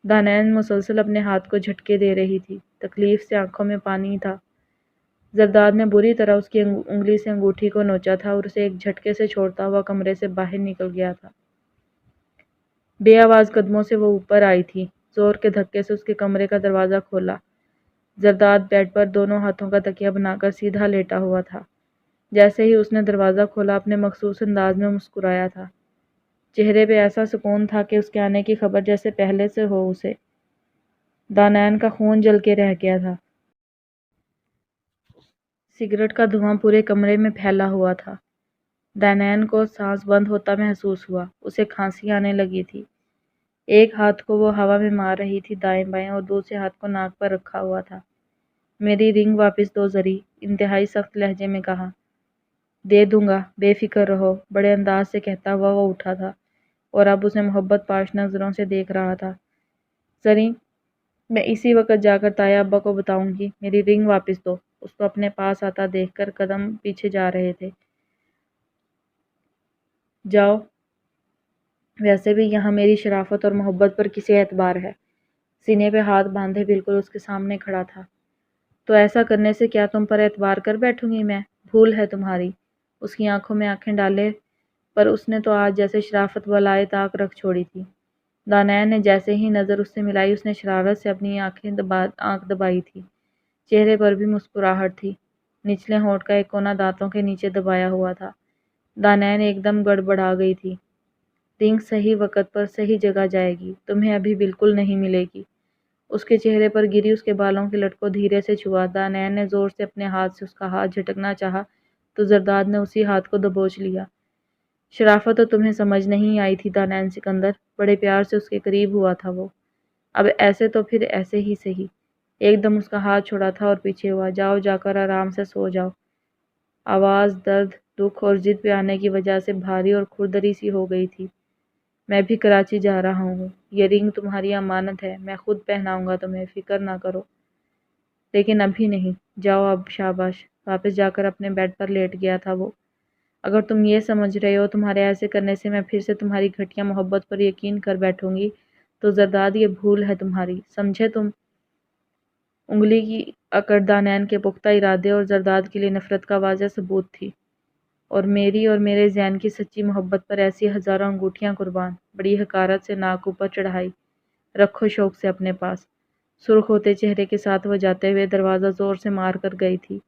دانیال مسلسل اپنے ہاتھ کو جھٹکے دے رہی تھی۔ تکلیف سے آنکھوں میں پانی تھا۔ زرداد نے بری طرح اس کی انگلی سے انگوٹھی کو نوچا تھا اور اسے ایک جھٹکے سے چھوڑتا ہوا کمرے سے باہر نکل گیا تھا۔ بے آواز قدموں سے وہ اوپر آئی تھی۔ زور کے دھکے سے اس کے کمرے کا دروازہ کھولا۔ زرداد بیڈ پر دونوں ہاتھوں کا تکیہ بنا کر سیدھا لیٹا ہوا تھا۔ جیسے ہی اس نے دروازہ کھولا، اپنے مخصوص انداز میں مسکرایا تھا۔ چہرے پہ ایسا سکون تھا کہ اس کے آنے کی خبر جیسے پہلے سے ہو اسے۔ دانیال کا خون جل کے رہ گیا تھا۔ سگریٹ کا دھواں پورے کمرے میں پھیلا ہوا تھا۔ دانیال کو سانس بند ہوتا محسوس ہوا۔ اسے کھانسی آنے لگی تھی۔ ایک ہاتھ کو وہ ہوا میں مار رہی تھی دائیں بائیں، اور دوسرے ہاتھ کو ناک پر رکھا ہوا تھا۔ میری رنگ واپس دو زری، انتہائی سخت لہجے میں کہا۔ دے دوں گا، بے فکر رہو، بڑے انداز سے کہتا ہوا وہ اٹھا تھا، اور اب اسے محبت پاش نظروں سے دیکھ رہا تھا۔ زری، میں اسی وقت جا کر تایا ابا کو بتاؤں گی، میری رنگ واپس دو۔ اس کو اپنے پاس آتا دیکھ کر قدم پیچھے جا رہے تھے۔ جاؤ، ویسے بھی یہاں میری شرافت اور محبت پر کسی اعتبار ہے۔ سینے پہ ہاتھ باندھے بالکل اس کے سامنے کھڑا تھا۔ تو ایسا کرنے سے کیا تم پر اعتبار کر بیٹھوں گی میں؟ بھول ہے تمہاری۔ اس کی آنکھوں میں آنکھیں ڈالے پر اس نے تو آج جیسے شرافت بالائے طاق رکھ چھوڑی تھی۔ دانیال نے جیسے ہی نظر اس سے ملائی، اس نے شرارت سے اپنی آنکھ دبائی تھی۔ چہرے پر بھی مسکراہٹ تھی۔ نچلے ہونٹ کا ایک کونا دانتوں کے نیچے دبایا ہوا تھا۔ دانیال ایک دم گڑبڑا گئی تھی۔ رنگ صحیح وقت پر صحیح جگہ جائے گی، تمہیں ابھی بالکل نہیں ملے گی۔ اس کے چہرے پر گری اس کے بالوں کی لٹ کو دھیرے سے چھوا۔ دانیال نے زور سے اپنے ہاتھ سے اس کا ہاتھ جھٹکنا چاہا تو زرداد نے اسی ہاتھ کو دبوچ لیا۔ شرافت تو تمہیں سمجھ نہیں آئی تھی دانیال سکندر۔ بڑے پیار سے اس کے قریب ہوا تھا وہ۔ اب ایسے تو پھر ایسے ہی صحیح۔ ایک دم اس کا ہاتھ چھوڑا تھا اور پیچھے ہوا۔ جاؤ، جا کر آرام سے سو جاؤ۔ آواز درد، دکھ اور ضد پہ آنے کی وجہ سے بھاری اور کھردری سی ہو گئی تھی۔ میں بھی کراچی جا رہا ہوں۔ یہ رنگ تمہاری امانت ہے، میں خود پہناؤں گا تمہیں، فکر نہ کرو۔ لیکن ابھی نہیں۔ جاؤ اب، شاباش۔ واپس جا کر اپنے بیڈ پر لیٹ گیا تھا وہ۔ اگر تم یہ سمجھ رہے ہو تمہارے ایسے کرنے سے میں پھر سے تمہاری گھٹیا محبت پر یقین کر بیٹھوں گی، تو زرداد یہ بھول ہے تمہاری، سمجھے تم؟ انگلی کی اکڑ دانیال کے پختہ ارادے اور زرداد کے لیے نفرت کا واضح ثبوت تھی۔ اور میری اور میرے زین کی سچی محبت پر ایسی ہزاروں انگوٹھیاں قربان۔ بڑی حقارت سے ناک اوپر چڑھائی، رکھو شوق سے اپنے پاس۔ سرخ ہوتے چہرے کے ساتھ وہ جاتے ہوئے دروازہ زور سے مار کر گئی تھی۔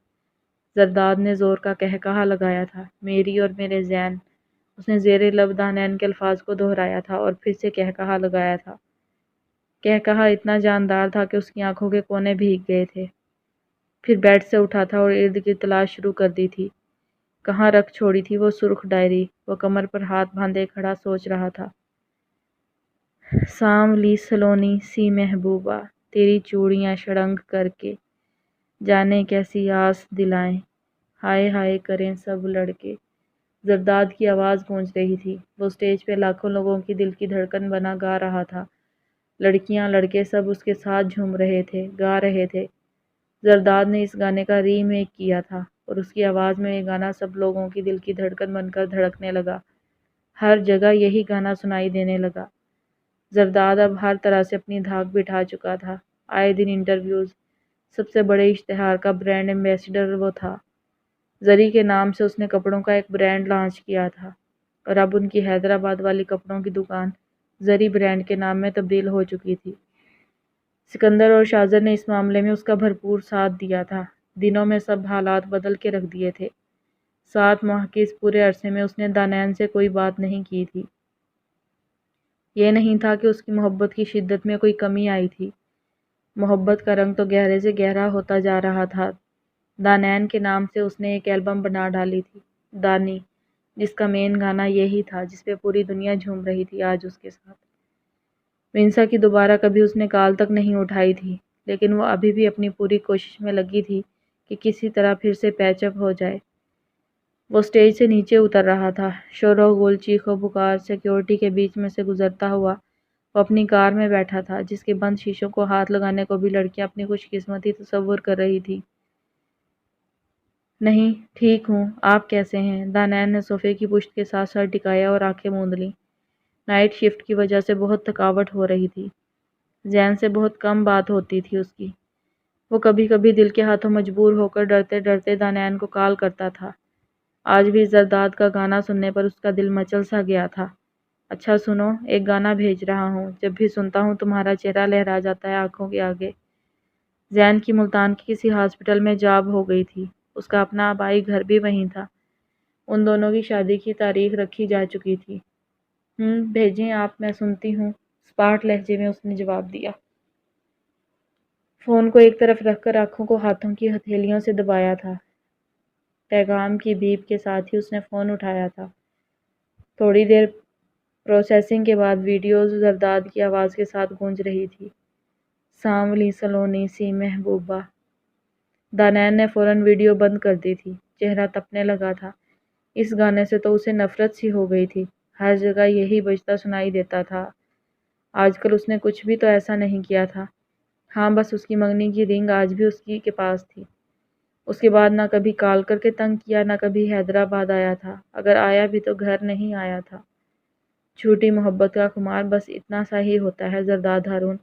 زرداد نے زور کا قہقہا لگایا تھا، میری اور میرے زین۔ اس نے زیر لب دانیال کے الفاظ کو دہرایا تھا اور پھر سے قہقہا لگایا تھا۔ قہقہا اتنا جاندار تھا کہ اس کی آنکھوں کے کونے بھیگ گئے تھے۔ پھر بیڈ سے اٹھا تھا اور ارد گرد تلاش شروع کر دی تھی۔ کہاں رکھ چھوڑی تھی وہ سرخ ڈائری؟ وہ کمر پر ہاتھ باندھے کھڑا سوچ رہا تھا۔ سانولی سلونی سی محبوبہ، تیری چوڑیاں شڑنگ کر کے جانے کیسی آس دلائیں، ہائے ہائے کریں سب لڑکے۔ زرداد کی آواز گونج رہی تھی، وہ اسٹیج پہ لاکھوں لوگوں کی دل کی دھڑکن بنا گا رہا تھا۔ لڑکیاں لڑکے سب اس کے ساتھ جھوم رہے تھے، گا رہے تھے۔ زرداد نے اس گانے کا ری میک کیا تھا اور اس کی آواز میں یہ گانا سب لوگوں کی دل کی دھڑکن بن کر دھڑکنے لگا۔ ہر جگہ یہی گانا سنائی دینے لگا۔ زرداد اب ہر طرح سے اپنی دھاک بٹھا چکا تھا۔ آئے دن انٹرویوز، سب سے بڑے اشتہار کا برانڈ ایمبیسڈر وہ تھا۔ زری کے نام سے اس نے کپڑوں کا ایک برانڈ لانچ کیا تھا اور اب ان کی حیدرآباد والی کپڑوں کی دکان زری برانڈ کے نام میں تبدیل ہو چکی تھی۔ سکندر اور شاذر نے اس معاملے میں اس کا بھرپور ساتھ دیا تھا۔ دنوں میں سب حالات بدل کے رکھ دیے تھے۔ 7 ماہ کے اس پورے عرصے میں اس نے دانین سے کوئی بات نہیں کی تھی۔ یہ نہیں تھا کہ اس کی محبت کی شدت میں کوئی کمی آئی تھی۔ محبت کا رنگ تو گہرے سے گہرا ہوتا جا رہا تھا۔ دانین کے نام سے اس نے ایک البم بنا ڈالی تھی، دانی، جس کا مین گانا یہی تھا جس پہ پوری دنیا جھوم رہی تھی آج اس کے ساتھ۔ منسا کی دوبارہ کبھی اس نے کال تک نہیں اٹھائی تھی، لیکن وہ ابھی بھی اپنی پوری کوشش میں لگی تھی کہ کسی طرح پھر سے پیچ اپ ہو جائے۔ وہ اسٹیج سے نیچے اتر رہا تھا، شور و غل، چیخ و پکار، سیکیورٹی کے بیچ میں سے گزرتا ہوا وہ اپنی کار میں بیٹھا تھا، جس کے بند شیشوں کو ہاتھ لگانے کو بھی لڑکیاں اپنی خوش قسمتی تصور کر رہی تھی۔ نہیں، ٹھیک ہوں، آپ کیسے ہیں؟ دانین نے صوفے کی پشت کے ساتھ سر ٹکایا اور آنکھیں موند لیں۔ نائٹ شفٹ کی وجہ سے بہت تھکاوٹ ہو رہی تھی۔ زین سے بہت کم بات ہوتی تھی اس کی۔ وہ کبھی کبھی دل کے ہاتھوں مجبور ہو کر ڈرتے ڈرتے دانین کو کال کرتا تھا۔ آج بھی زرداد کا گانا سننے پر اس کا دل مچل سا گیا تھا۔ اچھا سنو، ایک گانا بھیج رہا ہوں، جب بھی سنتا ہوں تمہارا چہرہ لہرا جاتا ہے آنکھوں کے آگے۔ زین کی ملتان کی کسی ہاسپٹل میں جاب ہو گئی تھی، اس کا اپنا آبائی گھر بھی وہیں تھا۔ ان دونوں کی شادی کی تاریخ رکھی جا چکی تھی۔ بھیجیں آپ، میں سنتی ہوں، اسپاٹ لہجے میں اس نے جواب دیا۔ فون کو ایک طرف رکھ کر آنکھوں کو ہاتھوں کی ہتھیلیوں سے دبایا تھا۔ پیغام کی بیپ کے ساتھ ہی اس نے فون اٹھایا تھا۔ تھوڑی دیر پروسیسنگ کے بعد ویڈیوز زرداد کی آواز کے ساتھ گونج رہی تھی۔ سانولی سلونی سی محبوبہ۔ دانین نے فوراً ویڈیو بند کر دی تھی، چہرہ تپنے لگا تھا۔ اس گانے سے تو اسے نفرت سی ہو گئی تھی، ہر جگہ یہی بجتا سنائی دیتا تھا۔ آج کل اس نے کچھ بھی تو ایسا نہیں کیا تھا۔ ہاں، بس اس کی منگنی کی رنگ آج بھی اس کے پاس تھی۔ اس کے بعد نہ کبھی کال کر کے تنگ کیا، نہ کبھی حیدرآباد آیا تھا، اگر آیا بھی تو گھر نہیں آیا تھا۔ جھوٹی محبت کا خمار بس اتنا سا ہی ہوتا ہے زرداد ہارون۔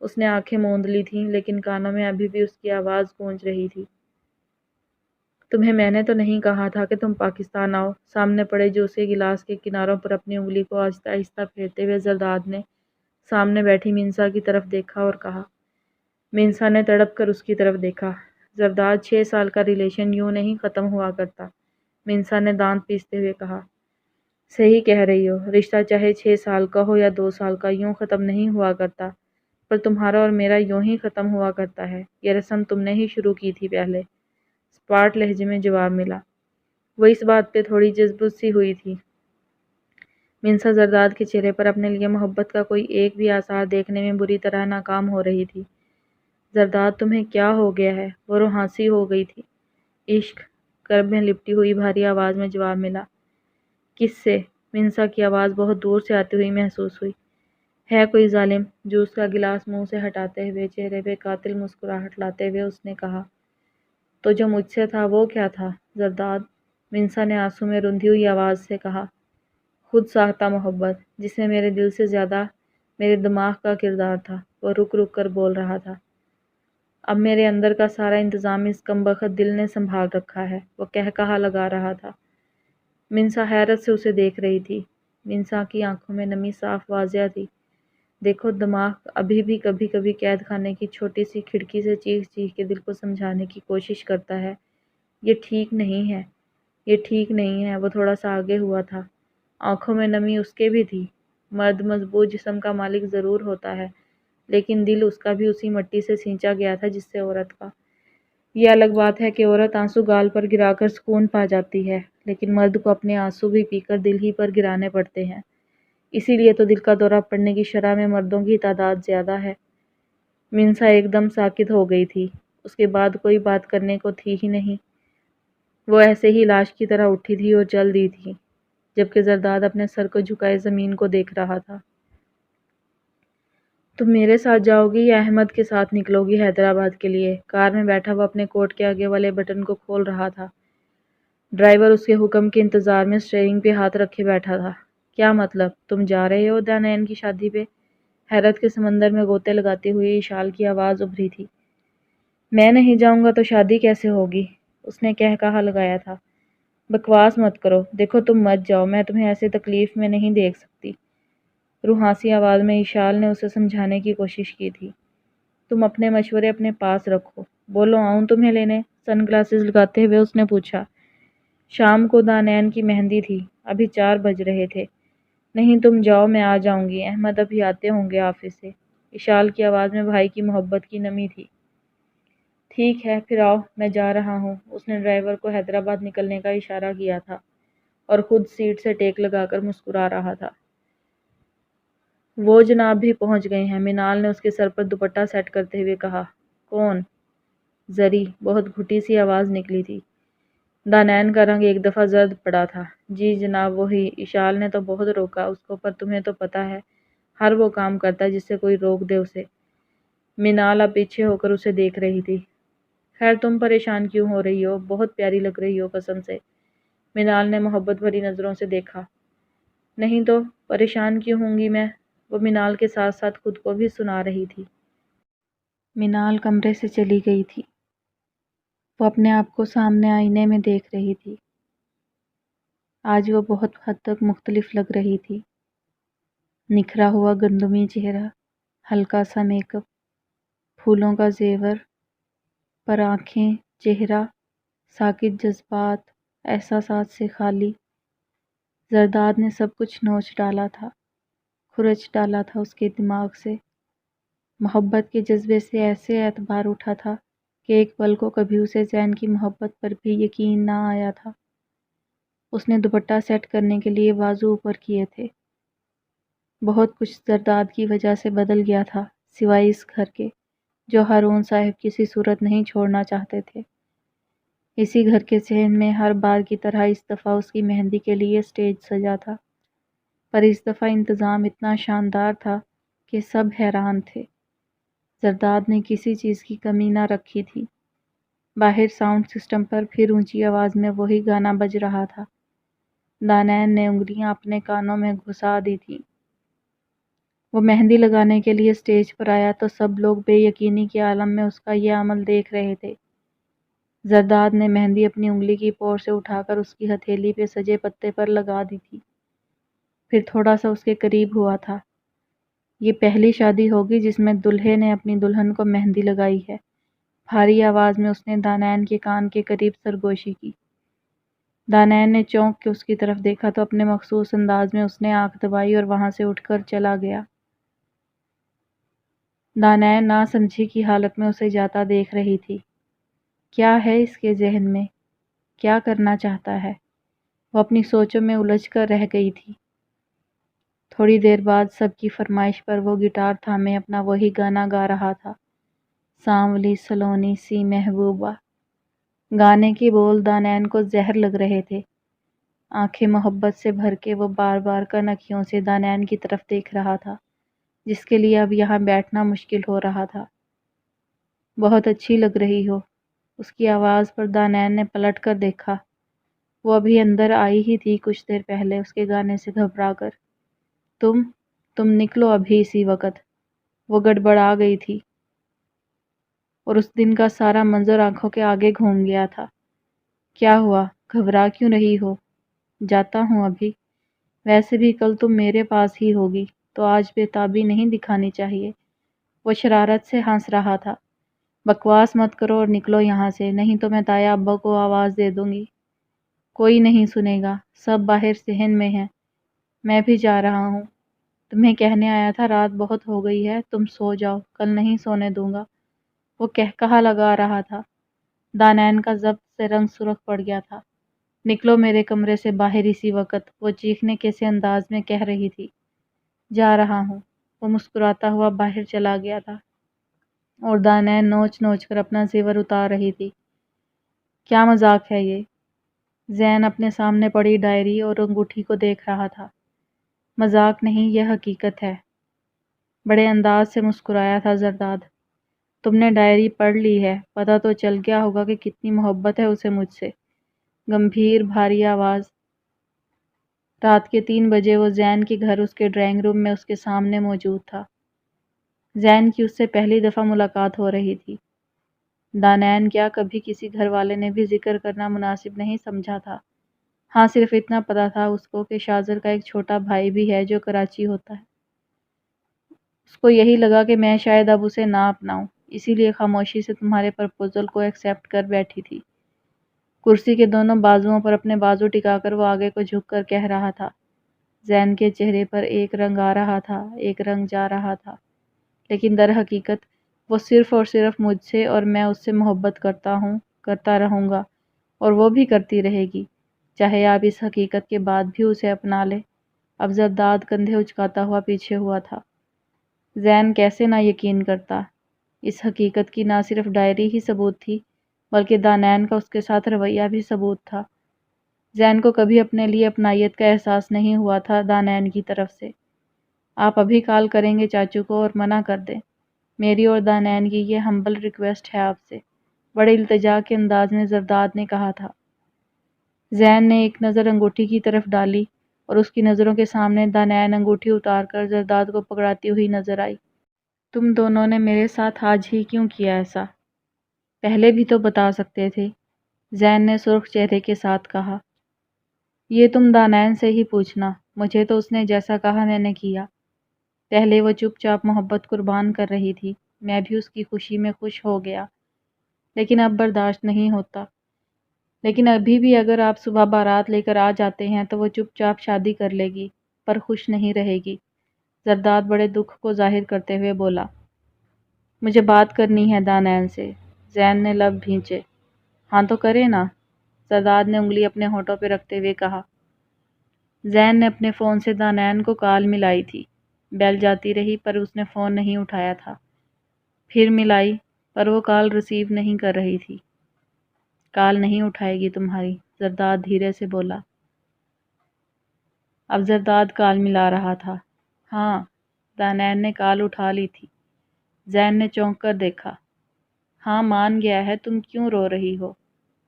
اس نے آنکھیں موند لی تھیں، لیکن کانوں میں ابھی بھی اس کی آواز گونج رہی تھی۔ تمہیں میں نے تو نہیں کہا تھا کہ تم پاکستان آؤ؟ سامنے پڑے جوس کے گلاس کے کناروں پر اپنی انگلی کو آہستہ آہستہ پھیرتے ہوئے زرداد نے سامنے بیٹھی منسا کی طرف دیکھا اور کہا۔ منسا نے تڑپ کر اس کی طرف دیکھا۔ زرداد، 6 سال کا ریلیشن یوں نہیں ختم ہوا کرتا، منسا نے دانت پیستے ہوئے کہا۔ صحیح کہہ رہی ہو، رشتہ چاہے 6 سال کا ہو یا 2 سال کا، یوں ختم نہیں ہوا کرتا، پر تمہارا اور میرا یوں ہی ختم ہوا کرتا ہے۔ یہ رسم تم نے ہی شروع کی تھی پہلے، اسپاٹ لہجے میں جواب ملا۔ وہ اس بات پہ تھوڑی جذبت سی ہوئی تھی۔ منسا زرداد کے چہرے پر اپنے لیے محبت کا کوئی ایک بھی آثار دیکھنے میں بری طرح ناکام ہو رہی تھی۔ زرداد، تمہیں کیا ہو گیا ہے؟ وہ روحانسی ہو گئی تھی۔ عشق، کرب میں لپٹی ہوئی بھاری آواز میں جواب ملا۔ کس سے؟ منسا کی آواز بہت دور سے آتی ہوئی محسوس ہوئی۔ ہے کوئی ظالم؟ جوس کا گلاس منہ سے ہٹاتے ہوئے چہرے پہ قاتل مسکراہٹ لاتے ہوئے اس نے کہا۔ تو جو مجھ سے تھا وہ کیا تھا زرداد؟ منسا نے آنسو میں رندھی ہوئی آواز سے کہا۔ خود ساختہ محبت، جس میں میرے دل سے زیادہ میرے دماغ کا کردار تھا۔ وہ رک رک کر بول رہا تھا۔ اب میرے اندر کا سارا انتظام اس کمبخت دل نے سنبھال رکھا ہے، وہ کہا لگا رہا تھا۔ منسا حیرت سے اسے دیکھ رہی تھی۔ منسا کی آنکھوں میں نمی صاف واضح تھی۔ دیکھو، دماغ ابھی بھی کبھی کبھی قید خانے کی چھوٹی سی کھڑکی سے چیخ چیخ کے دل کو سمجھانے کی کوشش کرتا ہے، یہ ٹھیک نہیں ہے، یہ ٹھیک نہیں ہے۔ وہ تھوڑا سا آگے ہوا تھا۔ آنکھوں میں نمی اس کے بھی تھی۔ مرد مضبوط جسم کا مالک ضرور ہوتا ہے، لیکن دل اس کا بھی اسی مٹی سے سینچا گیا تھا جس سے عورت کا۔ یہ الگ بات ہے کہ عورت آنسو گال پر گرا کر سکون پا جاتی ہے، لیکن مرد کو اپنے آنسو بھی پی کر دل ہی پر گرانے پڑتے ہیں۔ اسی لیے تو دل کا دورہ پڑنے کی شرح میں مردوں کی تعداد زیادہ ہے۔ منسا ایک دم ساکت ہو گئی تھی۔ اس کے بعد کوئی بات کرنے کو تھی ہی نہیں۔ وہ ایسے ہی لاش کی طرح اٹھی تھی اور چل دی تھی، جبکہ زرداد اپنے سر کو جھکائے زمین کو دیکھ رہا تھا۔ تم میرے ساتھ جاؤ گی یا احمد کے ساتھ نکلو گی حیدرآباد کے لیے؟ کار میں بیٹھا وہ اپنے کوٹ کے آگے والے بٹن کو کھول رہا تھا۔ ڈرائیور اس کے حکم کے انتظار میں اسٹیئرنگ پہ ہاتھ رکھے بیٹھا تھا۔ کیا مطلب؟ تم جا رہے ہو دانین کی شادی پہ؟ حیرت کے سمندر میں غوطے لگاتے ہوئے اشال کی آواز ابھری تھی۔ میں نہیں جاؤں گا تو شادی کیسے ہوگی؟ اس نے کہا لگایا تھا۔ بکواس مت کرو، دیکھو تم مت جاؤ، میں تمہیں ایسے تکلیف میں نہیں دیکھ سکتی۔ روحانسی آواز میں اشال نے اسے سمجھانے کی کوشش کی تھی۔ تم اپنے مشورے اپنے پاس رکھو۔ بولو آؤں تمہیں لینے؟ سن گلاسز لگاتے ہوئے اس نے پوچھا۔ شام کو دانین کی مہندی تھی، ابھی 4 بج رہے تھے۔ نہیں تم جاؤ، میں آ جاؤں گی، احمد ابھی آتے ہوں گے آفس سے۔ اشال کی آواز میں بھائی کی محبت کی نمی تھی۔ ٹھیک ہے پھر آؤ، میں جا رہا ہوں۔ اس نے ڈرائیور کو حیدرآباد نکلنے کا اشارہ کیا تھا اور خود سیٹ سے ٹیک لگا کر مسکرا رہا تھا۔ وہ جناب بھی پہنچ گئے ہیں، منال نے اس کے سر پر دوپٹہ سیٹ کرتے ہوئے کہا۔ کون؟ زری، بہت گھٹی سی آواز نکلی تھی۔ دانین کا رنگ ایک دفعہ زرد پڑا تھا۔ جی جناب وہی، اشال نے تو بہت روکا اس کو، پر تمہیں تو پتہ ہے ہر وہ کام کرتا ہے جس سے کوئی روک دے اسے۔ منال اب پیچھے ہو کر اسے دیکھ رہی تھی۔ خیر تم پریشان کیوں ہو رہی ہو؟ بہت پیاری لگ رہی ہو قسم سے۔ منال نے محبت بھری نظروں سے دیکھا۔ نہیں تو پریشان کیوں ہوں گی میں؟ وہ منال کے ساتھ ساتھ خود کو بھی سنا رہی تھی۔ منال کمرے سے چلی گئی تھی۔ وہ اپنے آپ کو سامنے آئینے میں دیکھ رہی تھی۔ آج وہ بہت حد تک مختلف لگ رہی تھی۔ نکھرا ہوا گندمی چہرہ، ہلکا سا میک اپ، پھولوں کا زیور، پر آنکھیں، چہرہ، ساکت جذبات، احساسات سے خالی۔ زرداد نے سب کچھ نوچ ڈالا تھا، کھرچ ڈالا تھا اس کے دماغ سے۔ محبت کے جذبے سے ایسے اعتبار اٹھا تھا کہ ایک پل کو کبھی اسے زین کی محبت پر بھی یقین نہ آیا تھا۔ اس نے دوپٹہ سیٹ کرنے کے لیے بازو اوپر کیے تھے۔ بہت کچھ زرداد کی وجہ سے بدل گیا تھا، سوائے اس گھر کے جو ہارون صاحب کسی صورت نہیں چھوڑنا چاہتے تھے۔ اسی گھر کے صحن میں ہر بار کی طرح اس دفعہ اس کی مہندی کے لیے اسٹیج سجا تھا، پر اس دفعہ انتظام اتنا شاندار تھا کہ سب حیران تھے۔ زرداد نے کسی چیز کی کمی نہ رکھی تھی۔ باہر ساؤنڈ سسٹم پر پھر اونچی آواز میں وہی گانا بج رہا تھا۔ دانین نے انگلیاں اپنے کانوں میں گھسا دی تھیں۔ وہ مہندی لگانے کے لیے اسٹیج پر آیا تو سب لوگ بے یقینی کے عالم میں اس کا یہ عمل دیکھ رہے تھے۔ زرداد نے مہندی اپنی انگلی کی پور سے اٹھا کر اس کی ہتھیلی پہ سجے پتے پر لگا دی تھی، پھر تھوڑا سا اس کے قریب ہوا تھا۔ یہ پہلی شادی ہوگی جس میں دلہے نے اپنی دلہن کو مہندی لگائی ہے۔ بھاری آواز میں اس نے دانین کے کان کے قریب سرگوشی کی۔ دانین نے چونک کے اس کی طرف دیکھا تو اپنے مخصوص انداز میں اس نے آنکھ دبائی اور وہاں سے اٹھ کر چلا گیا۔ دانین نہ سمجھی کی حالت میں اسے جاتا دیکھ رہی تھی۔ کیا ہے اس کے ذہن میں؟ کیا کرنا چاہتا ہے؟ وہ اپنی سوچوں میں الجھ کر رہ گئی تھی۔ تھوڑی دیر بعد سب کی فرمائش پر وہ گٹار تھامے اپنا وہی گانا گا رہا تھا، سانولی سلونی سی محبوبہ۔ گانے کے بول دانین کو زہر لگ رہے تھے۔ آنکھیں محبت سے بھر کے وہ بار بار کنکھیوں سے دانین کی طرف دیکھ رہا تھا، جس کے لیے اب یہاں بیٹھنا مشکل ہو رہا تھا۔ بہت اچھی لگ رہی ہو۔ اس کی آواز پر دانین نے پلٹ کر دیکھا۔ وہ ابھی اندر آئی ہی تھی کچھ دیر پہلے اس کے گانے سے گھبرا کر۔ تم نکلو ابھی اسی وقت۔ وہ گڑبڑا گئی تھی اور اس دن کا سارا منظر آنکھوں کے آگے گھوم گیا تھا۔ کیا ہوا؟ گھبرا کیوں رہی ہو؟ جاتا ہوں ابھی۔ ویسے بھی کل تم میرے پاس ہی ہوگی تو آج بے تابی نہیں دکھانی چاہیے۔ وہ شرارت سے ہنس رہا تھا۔ بکواس مت کرو اور نکلو یہاں سے، نہیں تو میں تایا ابا کو آواز دے دوں گی۔ کوئی نہیں سنے گا، سب باہر صحن میں ہیں۔ میں بھی جا رہا ہوں۔ تمہیں کہنے آیا تھا رات بہت ہو گئی ہے، تم سو جاؤ، کل نہیں سونے دوں گا۔ وہ کہا لگا رہا تھا۔ دانین کا ضبط سے رنگ سرخ پڑ گیا تھا۔ نکلو میرے کمرے سے باہر اسی وقت، وہ چیخنے کے سے انداز میں کہہ رہی تھی۔ جا رہا ہوں۔ وہ مسکراتا ہوا باہر چلا گیا تھا۔ اور دانین نوچ نوچ کر اپنا زیور اتار رہی تھی۔ کیا مذاق ہے یہ؟ زین اپنے سامنے پڑی ڈائری اور انگوٹھی کو دیکھ رہا تھا۔ مذاق نہیں، یہ حقیقت ہے، بڑے انداز سے مسکرایا تھا زرداد۔ تم نے ڈائری پڑھ لی ہے، پتہ تو چل گیا ہوگا کہ کتنی محبت ہے اسے مجھ سے۔ گمبھیر بھاری آواز۔ رات کے 3 بجے وہ زین کے گھر اس کے ڈرائنگ روم میں اس کے سامنے موجود تھا۔ زین کی اس سے پہلی دفعہ ملاقات ہو رہی تھی۔ دانین کیا کبھی کسی گھر والے نے بھی ذکر کرنا مناسب نہیں سمجھا تھا۔ ہاں، صرف اتنا پتہ تھا اس کو کہ شاذر کا ایک چھوٹا بھائی بھی ہے جو کراچی ہوتا ہے۔ اس کو یہی لگا کہ میں شاید اب اسے نہ اپناؤں، اسی لیے خاموشی سے تمہارے پرپوزل کو ایکسیپٹ کر بیٹھی تھی۔ کرسی کے دونوں بازوؤں پر اپنے بازو ٹکا کر وہ آگے کو جھک کر کہہ رہا تھا۔ زین کے چہرے پر ایک رنگ آ رہا تھا، ایک رنگ جا رہا تھا، لیکن در حقیقت وہ صرف اور صرف مجھ سے اور میں اس سے محبت کرتا ہوں، کرتا رہوں گا، اور وہ بھی کرتی رہے گی، چاہے آپ اس حقیقت کے بعد بھی اسے اپنا لے۔ اب زرداد کندھے اچکاتا ہوا پیچھے ہوا تھا۔ زین کیسے نہ یقین کرتا؟ اس حقیقت کی نہ صرف ڈائری ہی ثبوت تھی، بلکہ دانین کا اس کے ساتھ رویہ بھی ثبوت تھا۔ زین کو کبھی اپنے لیے اپنائیت کا احساس نہیں ہوا تھا دانین کی طرف سے۔ آپ ابھی کال کریں گے چاچو کو اور منع کر دیں، میری اور دانین کی یہ ہمبل ریکویسٹ ہے آپ سے، بڑے التجا کے انداز میں زرداد نے کہا تھا۔ زین نے ایک نظر انگوٹھی کی طرف ڈالی اور اس کی نظروں کے سامنے دانین انگوٹھی اتار کر زرداد کو پکڑاتی ہوئی نظر آئی۔ تم دونوں نے میرے ساتھ آج ہی کیوں کیا ایسا؟ پہلے بھی تو بتا سکتے تھے، زین نے سرخ چہرے کے ساتھ کہا۔ یہ تم دانین سے ہی پوچھنا، مجھے تو اس نے جیسا کہا میں نے کیا۔ پہلے وہ چپ چاپ محبت قربان کر رہی تھی، میں بھی اس کی خوشی میں خوش ہو گیا، لیکن اب برداشت نہیں ہوتا۔ لیکن ابھی بھی اگر آپ صبح بارات لے کر آ جاتے ہیں تو وہ چپ چاپ شادی کر لے گی، پر خوش نہیں رہے گی۔ زرداد بڑے دکھ کو ظاہر کرتے ہوئے بولا۔ مجھے بات کرنی ہے دانین سے۔ زین نے لب بھینچے۔ ہاں تو کرے نا، زرداد نے انگلی اپنے ہونٹوں پہ رکھتے ہوئے کہا۔ زین نے اپنے فون سے دانین کو کال ملائی تھی، بیل جاتی رہی پر اس نے فون نہیں اٹھایا تھا۔ پھر ملائی پر وہ کال ریسیو نہیں کر رہی تھی۔ کال نہیں اٹھائے گی تمہاری، زرداد دھیرے سے بولا۔ اب زرداد کال ملا رہا تھا۔ ہاں، دانین نے کال اٹھا لی تھی۔ زین نے چونک کر دیکھا۔ ہاں مان گیا ہے، تم کیوں رو رہی ہو؟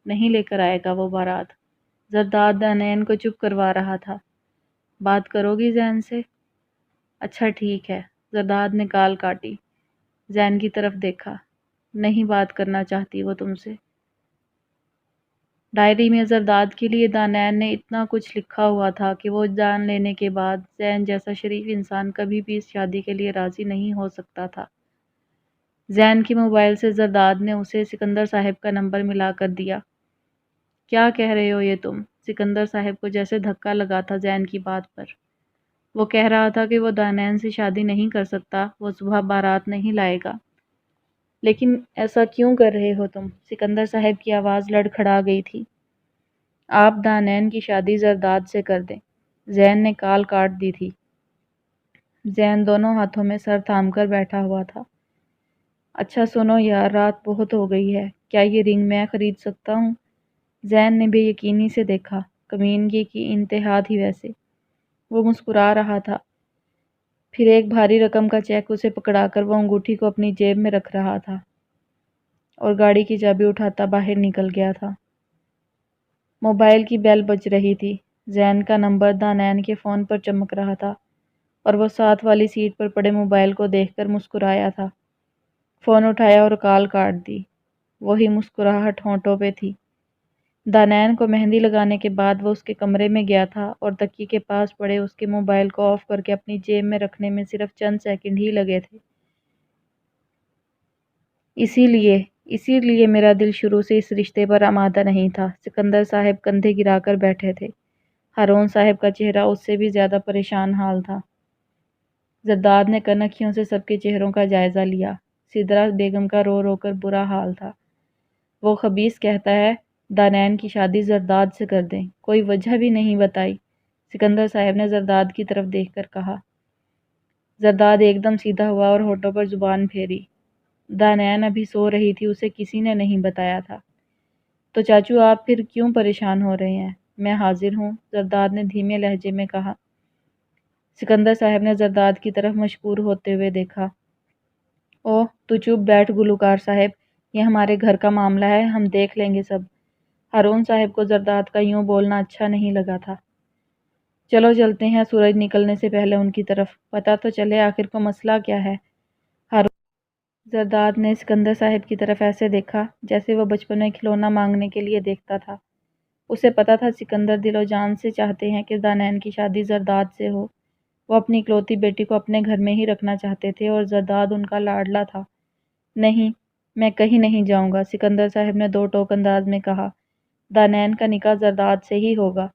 نہیں لے کر آئے گا وہ بارات۔ زرداد دانین کو چپ کروا رہا تھا۔ بات کرو گی زین سے؟ اچھا ٹھیک ہے۔ زرداد نے کال کاٹی، زین کی طرف دیکھا۔ نہیں بات کرنا چاہتی وہ تم سے۔ ڈائری میں زرداد کے لیے دانین نے اتنا کچھ لکھا ہوا تھا کہ وہ جان لینے کے بعد زین جیسا شریف انسان کبھی بھی اس شادی کے لیے راضی نہیں ہو سکتا تھا۔ زین کے موبائل سے زرداد نے اسے سکندر صاحب کا نمبر ملا کر دیا۔ کیا کہہ رہے ہو یہ تم؟ سکندر صاحب کو جیسے دھکا لگا تھا زین کی بات پر۔ وہ کہہ رہا تھا کہ وہ دانین سے شادی نہیں کر سکتا، وہ صبح بارات نہیں لائے گا۔ لیکن ایسا کیوں کر رہے ہو تم؟ سکندر صاحب کی آواز لڑکھڑا گئی تھی۔ آپ دانین کی شادی زرداد سے کر دیں۔ زین نے کال کاٹ دی تھی۔ زین دونوں ہاتھوں میں سر تھام کر بیٹھا ہوا تھا۔ اچھا سنو یار، رات بہت ہو گئی ہے، کیا یہ رنگ میں خرید سکتا ہوں؟ زین نے بے یقینی سے دیکھا، کمینگی کی انتہا تھی ویسے۔ وہ مسکرا رہا تھا، پھر ایک بھاری رقم کا چیک اسے پکڑا کر وہ انگوٹھی کو اپنی جیب میں رکھ رہا تھا اور گاڑی کی چابی اٹھاتا باہر نکل گیا تھا۔ موبائل کی بیل بج رہی تھی۔ زین کا نمبر دانین کے فون پر چمک رہا تھا اور وہ ساتھ والی سیٹ پر پڑے موبائل کو دیکھ کر مسکرایا تھا۔ فون اٹھایا اور کال کاٹ دی۔ وہی مسکراہٹ ہونٹوں پہ تھی۔ دانین کو مہندی لگانے کے بعد وہ اس کے کمرے میں گیا تھا اور تکیے کے پاس پڑے اس کے موبائل کو آف کر کے اپنی جیب میں رکھنے میں صرف چند سیکنڈ ہی لگے تھے۔ اسی لیے میرا دل شروع سے اس رشتے پر آمادہ نہیں تھا۔ سکندر صاحب کندھے گرا کر بیٹھے تھے۔ ہارون صاحب کا چہرہ اس سے بھی زیادہ پریشان حال تھا۔ زرداد نے کنکھیوں سے سب کے چہروں کا جائزہ لیا۔ سدرا بیگم کا رو رو کر برا حال تھا۔ وہ خبیث کہتا ہے دانین کی شادی زرداد سے کر دیں، کوئی وجہ بھی نہیں بتائی، سکندر صاحب نے زرداد کی طرف دیکھ کر کہا۔ زرداد ایک دم سیدھا ہوا اور ہونٹوں پر زبان پھیری۔ دانیان ابھی سو رہی تھی، اسے کسی نے نہیں بتایا تھا۔ تو چاچو آپ پھر کیوں پریشان ہو رہے ہیں؟ میں حاضر ہوں، زرداد نے دھیمے لہجے میں کہا۔ سکندر صاحب نے زرداد کی طرف مشکور ہوتے ہوئے دیکھا۔ اوہ تو چپ بیٹھ گلوکار صاحب، یہ ہمارے گھر کا معاملہ ہے، ہم دیکھ لیں گے سب۔ ہارون صاحب کو زرداد کا یوں بولنا اچھا نہیں لگا تھا۔ چلو چلتے ہیں سورج نکلنے سے پہلے ان کی طرف، پتہ تو چلے آخر کو مسئلہ کیا ہے۔ ہارون زرداد نے سکندر صاحب کی طرف ایسے دیکھا جیسے وہ بچپن میں کھلونا مانگنے کے لیے دیکھتا تھا۔ اسے پتا تھا سکندر دل و جان سے چاہتے ہیں کہ دانیان کی شادی زرداد سے ہو۔ وہ اپنی اکلوتی بیٹی کو اپنے گھر میں ہی رکھنا چاہتے تھے اور زرداد ان کا لاڈلا تھا۔ نہیں، میں کہیں نہیں جاؤں گا، سکندر صاحب نے دو ٹوک انداز میں کہا۔ دانیان کا نکاح زرداد سے ہی ہوگا۔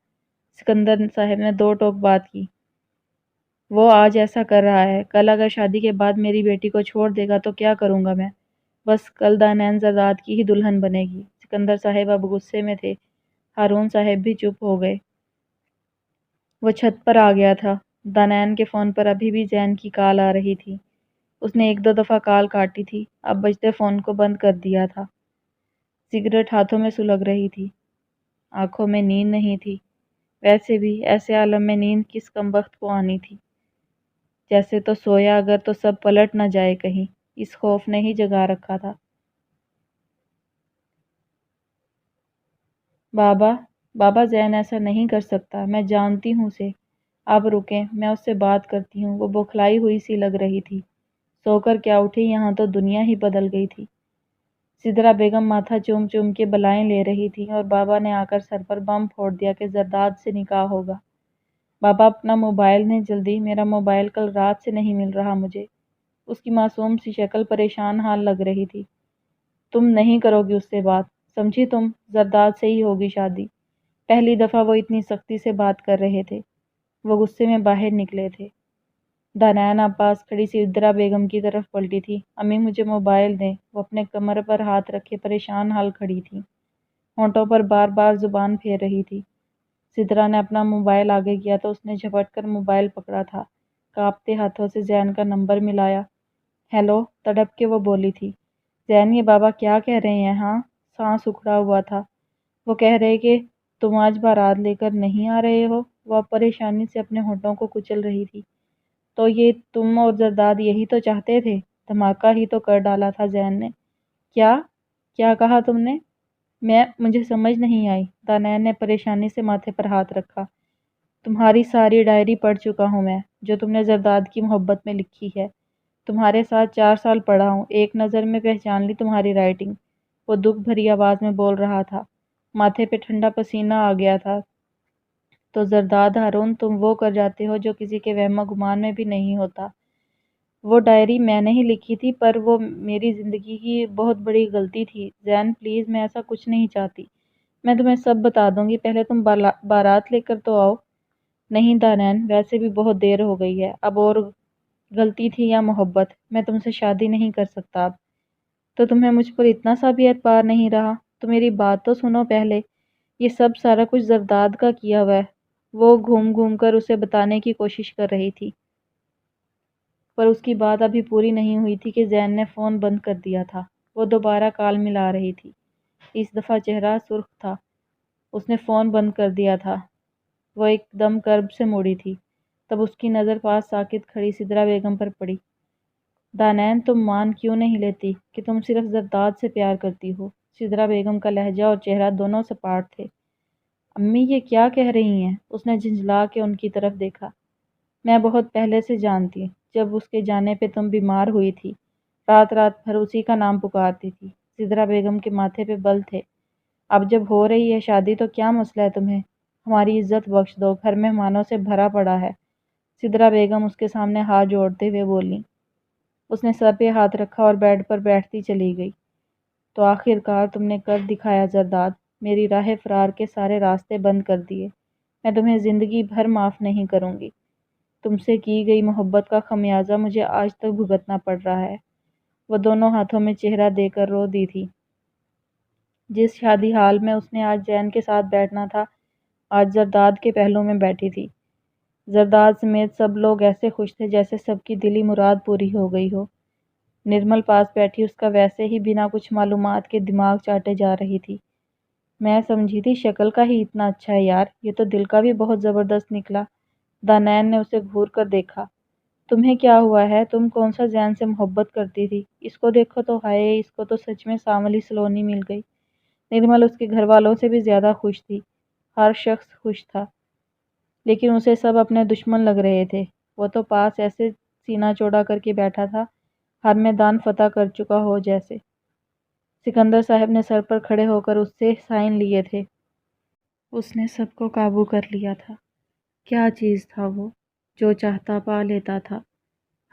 سکندر صاحب نے دو ٹوک بات کی۔ وہ آج ایسا کر رہا ہے، کل اگر شادی کے بعد میری بیٹی کو چھوڑ دے گا تو کیا کروں گا میں؟ بس کل دانیان زرداد کی ہی دلہن بنے گی۔ سکندر صاحب اب غصے میں تھے۔ ہارون صاحب بھی چپ ہو گئے۔ وہ چھت پر آ گیا تھا۔ دانیان کے فون پر ابھی بھی زین کی کال آ رہی تھی۔ اس نے ایک دو دفعہ کال کاٹی تھی، اب بجتے فون کو بند کر دیا تھا۔ سگریٹ ہاتھوں میں سلگ رہی تھی، آنکھوں میں نیند نہیں تھی۔ ویسے بھی ایسے عالم میں نیند کس کمبخت کو آنی تھی؟ جیسے تو سویا اگر تو سب پلٹ نہ جائے کہیں، اس خوف نے ہی جگا رکھا تھا۔ بابا زین ایسا نہیں کر سکتا، میں جانتی ہوں اسے۔ آپ رکیں، میں اس سے بات کرتی ہوں۔ وہ بوکھلائی ہوئی سی لگ رہی تھی۔ سو کر کیا اٹھی، یہاں تو دنیا ہی بدل گئی تھی۔ سدرا بیگم ماتھا چوم چوم کے بلائیں لے رہی تھی اور بابا نے آ کر سر پر بم پھوڑ دیا کہ زرداد سے نکاح ہوگا۔ بابا اپنا موبائل نے جلدی، میرا موبائل کل رات سے نہیں مل رہا مجھے۔ اس کی معصوم سی شکل پریشان حال لگ رہی تھی۔ تم نہیں کرو گی اس سے بات، سمجھی تم؟ زرداد سے ہی ہوگی شادی۔ پہلی دفعہ وہ اتنی سختی سے بات کر رہے تھے۔ وہ غصے میں باہر نکلے تھے۔ دانیان پاس کھڑی سدرا بیگم کی طرف پلٹی تھی۔ امی مجھے موبائل دیں۔ وہ اپنے کمر پر ہاتھ رکھے پریشان حال کھڑی تھی، ہونٹوں پر بار بار زبان پھیر رہی تھی۔ سدرا نے اپنا موبائل آگے کیا تو اس نے جھپٹ کر موبائل پکڑا تھا، کانپتے ہاتھوں سے زین کا نمبر ملایا۔ ہیلو، تڑپ کے وہ بولی تھی۔ زین، یہ بابا کیا کہہ رہے ہیں؟ ہاں؟ سانس اکھڑا ہوا تھا۔ وہ کہہ رہے کہ تم آج بارات لے کر نہیں آ رہے ہو۔ وہ اب پریشانی سے اپنے ہونٹوں کو کچل رہی تھی۔ تو یہ تم اور زرداد یہی تو چاہتے تھے؟ دھماکہ ہی تو کر ڈالا تھا زین نے۔ کیا کہا تم نے؟ مجھے سمجھ نہیں آئی۔ دانیان نے پریشانی سے ماتھے پر ہاتھ رکھا۔ تمہاری ساری ڈائری پڑھ چکا ہوں میں، جو تم نے زرداد کی محبت میں لکھی ہے۔ تمہارے ساتھ 4 سال پڑھا ہوں، ایک نظر میں پہچان لی تمہاری رائٹنگ۔ وہ دکھ بھری آواز میں بول رہا تھا، ماتھے پہ ٹھنڈا پسینہ آ گیا تھا۔ تو زرداد، ہارون، تم وہ کر جاتے ہو جو کسی کے وہم و گمان میں بھی نہیں ہوتا۔ وہ ڈائری میں نے ہی لکھی تھی، پر وہ میری زندگی کی بہت بڑی غلطی تھی۔ زین پلیز، میں ایسا کچھ نہیں چاہتی۔ میں تمہیں سب بتا دوں گی، پہلے تم بارات لے کر تو آؤ۔ نہیں دانیان، ویسے بھی بہت دیر ہو گئی ہے، اب اور غلطی تھی یا محبت، میں تم سے شادی نہیں کر سکتا اب۔ تو تمہیں مجھ پر اتنا سا بھی اعتبار نہیں رہا؟ تو میری بات تو سنو پہلے۔ یہ سب سارا کچھ زرداد کا کیا ہوا ہے۔ وہ گھوم گھوم کر اسے بتانے کی کوشش کر رہی تھی، پر اس کی بات ابھی پوری نہیں ہوئی تھی کہ زین نے فون بند کر دیا تھا۔ وہ دوبارہ کال ملا رہی تھی، اس دفعہ چہرہ سرخ تھا۔ اس نے فون بند کر دیا تھا۔ وہ ایک دم کرب سے مڑی تھی، تب اس کی نظر پاس ساکت کھڑی سدرا بیگم پر پڑی۔ دانیان، تم مان کیوں نہیں لیتی کہ تم صرف زرداد سے پیار کرتی ہو؟ سدرا بیگم کا لہجہ اور چہرہ دونوں سپاٹ تھے۔ امی یہ کیا کہہ رہی ہیں؟ اس نے جھنجھلا کے ان کی طرف دیکھا۔ میں بہت پہلے سے جانتی، جب اس کے جانے پہ تم بیمار ہوئی تھی، رات رات بھر اسی کا نام پکارتی تھی۔ سدرا بیگم کے ماتھے پہ بل تھے۔ اب جب ہو رہی ہے شادی تو کیا مسئلہ ہے تمہیں؟ ہماری عزت بخش دو، گھر مہمانوں سے بھرا پڑا ہے۔ سدرا بیگم اس کے سامنے ہاتھ جوڑتے ہوئے بولی۔ اس نے سر پہ ہاتھ رکھا اور بیڈ پر بیٹھتی چلی گئی۔ تو آخر کار تم نے کر دکھایا زرداد، میری راہ فرار کے سارے راستے بند کر دیے۔ میں تمہیں زندگی بھر معاف نہیں کروں گی۔ تم سے کی گئی محبت کا خمیازہ مجھے آج تک بھگتنا پڑ رہا ہے۔ وہ دونوں ہاتھوں میں چہرہ دے کر رو دی تھی۔ جس شادی حال میں اس نے آج زین کے ساتھ بیٹھنا تھا، آج زرداد کے پہلو میں بیٹھی تھی۔ زرداد سمیت سب لوگ ایسے خوش تھے جیسے سب کی دلی مراد پوری ہو گئی ہو۔ نرمل پاس بیٹھی اس کا ویسے ہی بنا کچھ معلومات کے دماغ چاٹے جا رہی تھی۔ میں سمجھی تھی شکل کا ہی اتنا اچھا ہے یار، یہ تو دل کا بھی بہت زبردست نکلا۔ دانین نے اسے گھور کر دیکھا۔ تمہیں کیا ہوا ہے؟ تم کون سا زین سے محبت کرتی تھی؟ اس کو دیکھو تو، ہائے اس کو تو سچ میں سانولی سلونی مل گئی۔ نرمل اس کے گھر والوں سے بھی زیادہ خوش تھی۔ ہر شخص خوش تھا، لیکن اسے سب اپنے دشمن لگ رہے تھے۔ وہ تو پاس ایسے سینہ چوڑا کر کے بیٹھا تھا، ہر میدان فتح کر چکا ہو جیسے۔ سکندر صاحب نے سر پر کھڑے ہو کر اس سے سائن لیے تھے۔ اس نے سب کو قابو کر لیا تھا۔ کیا چیز تھا وہ، جو چاہتا پا لیتا تھا۔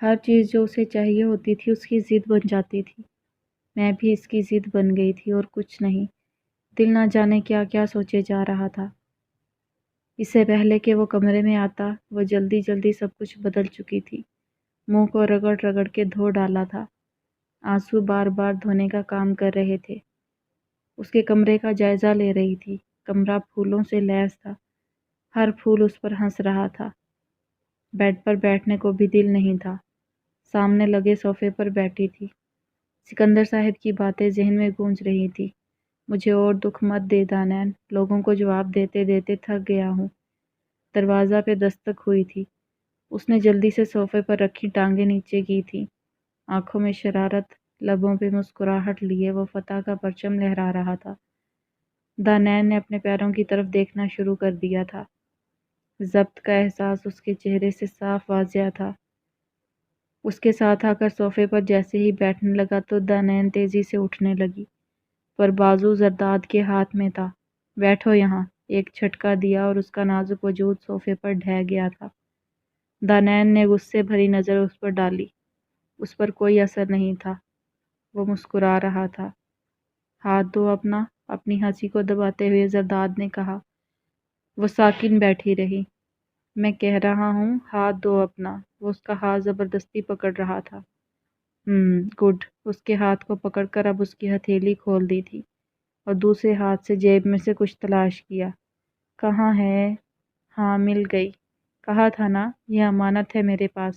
ہر چیز جو اسے چاہیے ہوتی تھی اس کی ضد بن جاتی تھی۔ میں بھی اس کی ضد بن گئی تھی اور کچھ نہیں۔ دل نہ جانے کیا کیا سوچے جا رہا تھا۔ اس سے پہلے کہ وہ کمرے میں آتا، وہ جلدی جلدی سب کچھ بدل چکی تھی۔ منہ کو رگڑ رگڑ کے دھو ڈالا تھا۔ آنسو بار بار دھونے کا کام کر رہے تھے۔ اس کے کمرے کا جائزہ لے رہی تھی۔ کمرہ پھولوں سے لیس تھا، ہر پھول اس پر ہنس رہا تھا۔ بیڈ پر بیٹھنے کو بھی دل نہیں تھا۔ سامنے لگے صوفے پر بیٹھی تھی۔ سکندر صاحب کی باتیں ذہن میں گونج رہی تھی۔ مجھے اور دکھ مت دے دانین، لوگوں کو جواب دیتے دیتے تھک گیا ہوں۔ دروازہ پہ دستک ہوئی تھی۔ اس نے جلدی سے صوفے پر رکھی ٹانگیں نیچے کی تھی۔ آنکھوں میں شرارت، لبوں پہ مسکراہٹ لیے وہ فتح کا پرچم لہرا رہا تھا۔ دانین نے اپنے پیروں کی طرف دیکھنا شروع کر دیا تھا۔ ضبط کا احساس اس کے چہرے سے صاف واضح تھا۔ اس کے ساتھ آ کر صوفے پر جیسے ہی بیٹھنے لگا تو دانین تیزی سے اٹھنے لگی، پر بازو زرداد کے ہاتھ میں تھا۔ بیٹھو یہاں، ایک جھٹکا دیا اور اس کا نازک وجود صوفے پر ڈھہ گیا تھا۔ دانین نے غصے بھری نظر اس پر ڈالی۔ اس پر کوئی اثر نہیں تھا۔ وہ مسکرا رہا تھا۔ ہاتھ دو اپنا، اپنی ہنسی کو دباتے ہوئے زرداد نے کہا۔ وہ ساکن بیٹھی رہی۔ میں کہہ رہا ہوں ہاتھ دو اپنا۔ وہ اس کا ہاتھ زبردستی پکڑ رہا تھا۔ گڈ۔ اس کے ہاتھ کو پکڑ کر اب اس کی ہتھیلی کھول دی تھی اور دوسرے ہاتھ سے جیب میں سے کچھ تلاش کیا۔ کہاں ہے؟ ہاں مل گئی۔ کہا تھا نا، یہ امانت ہے میرے پاس،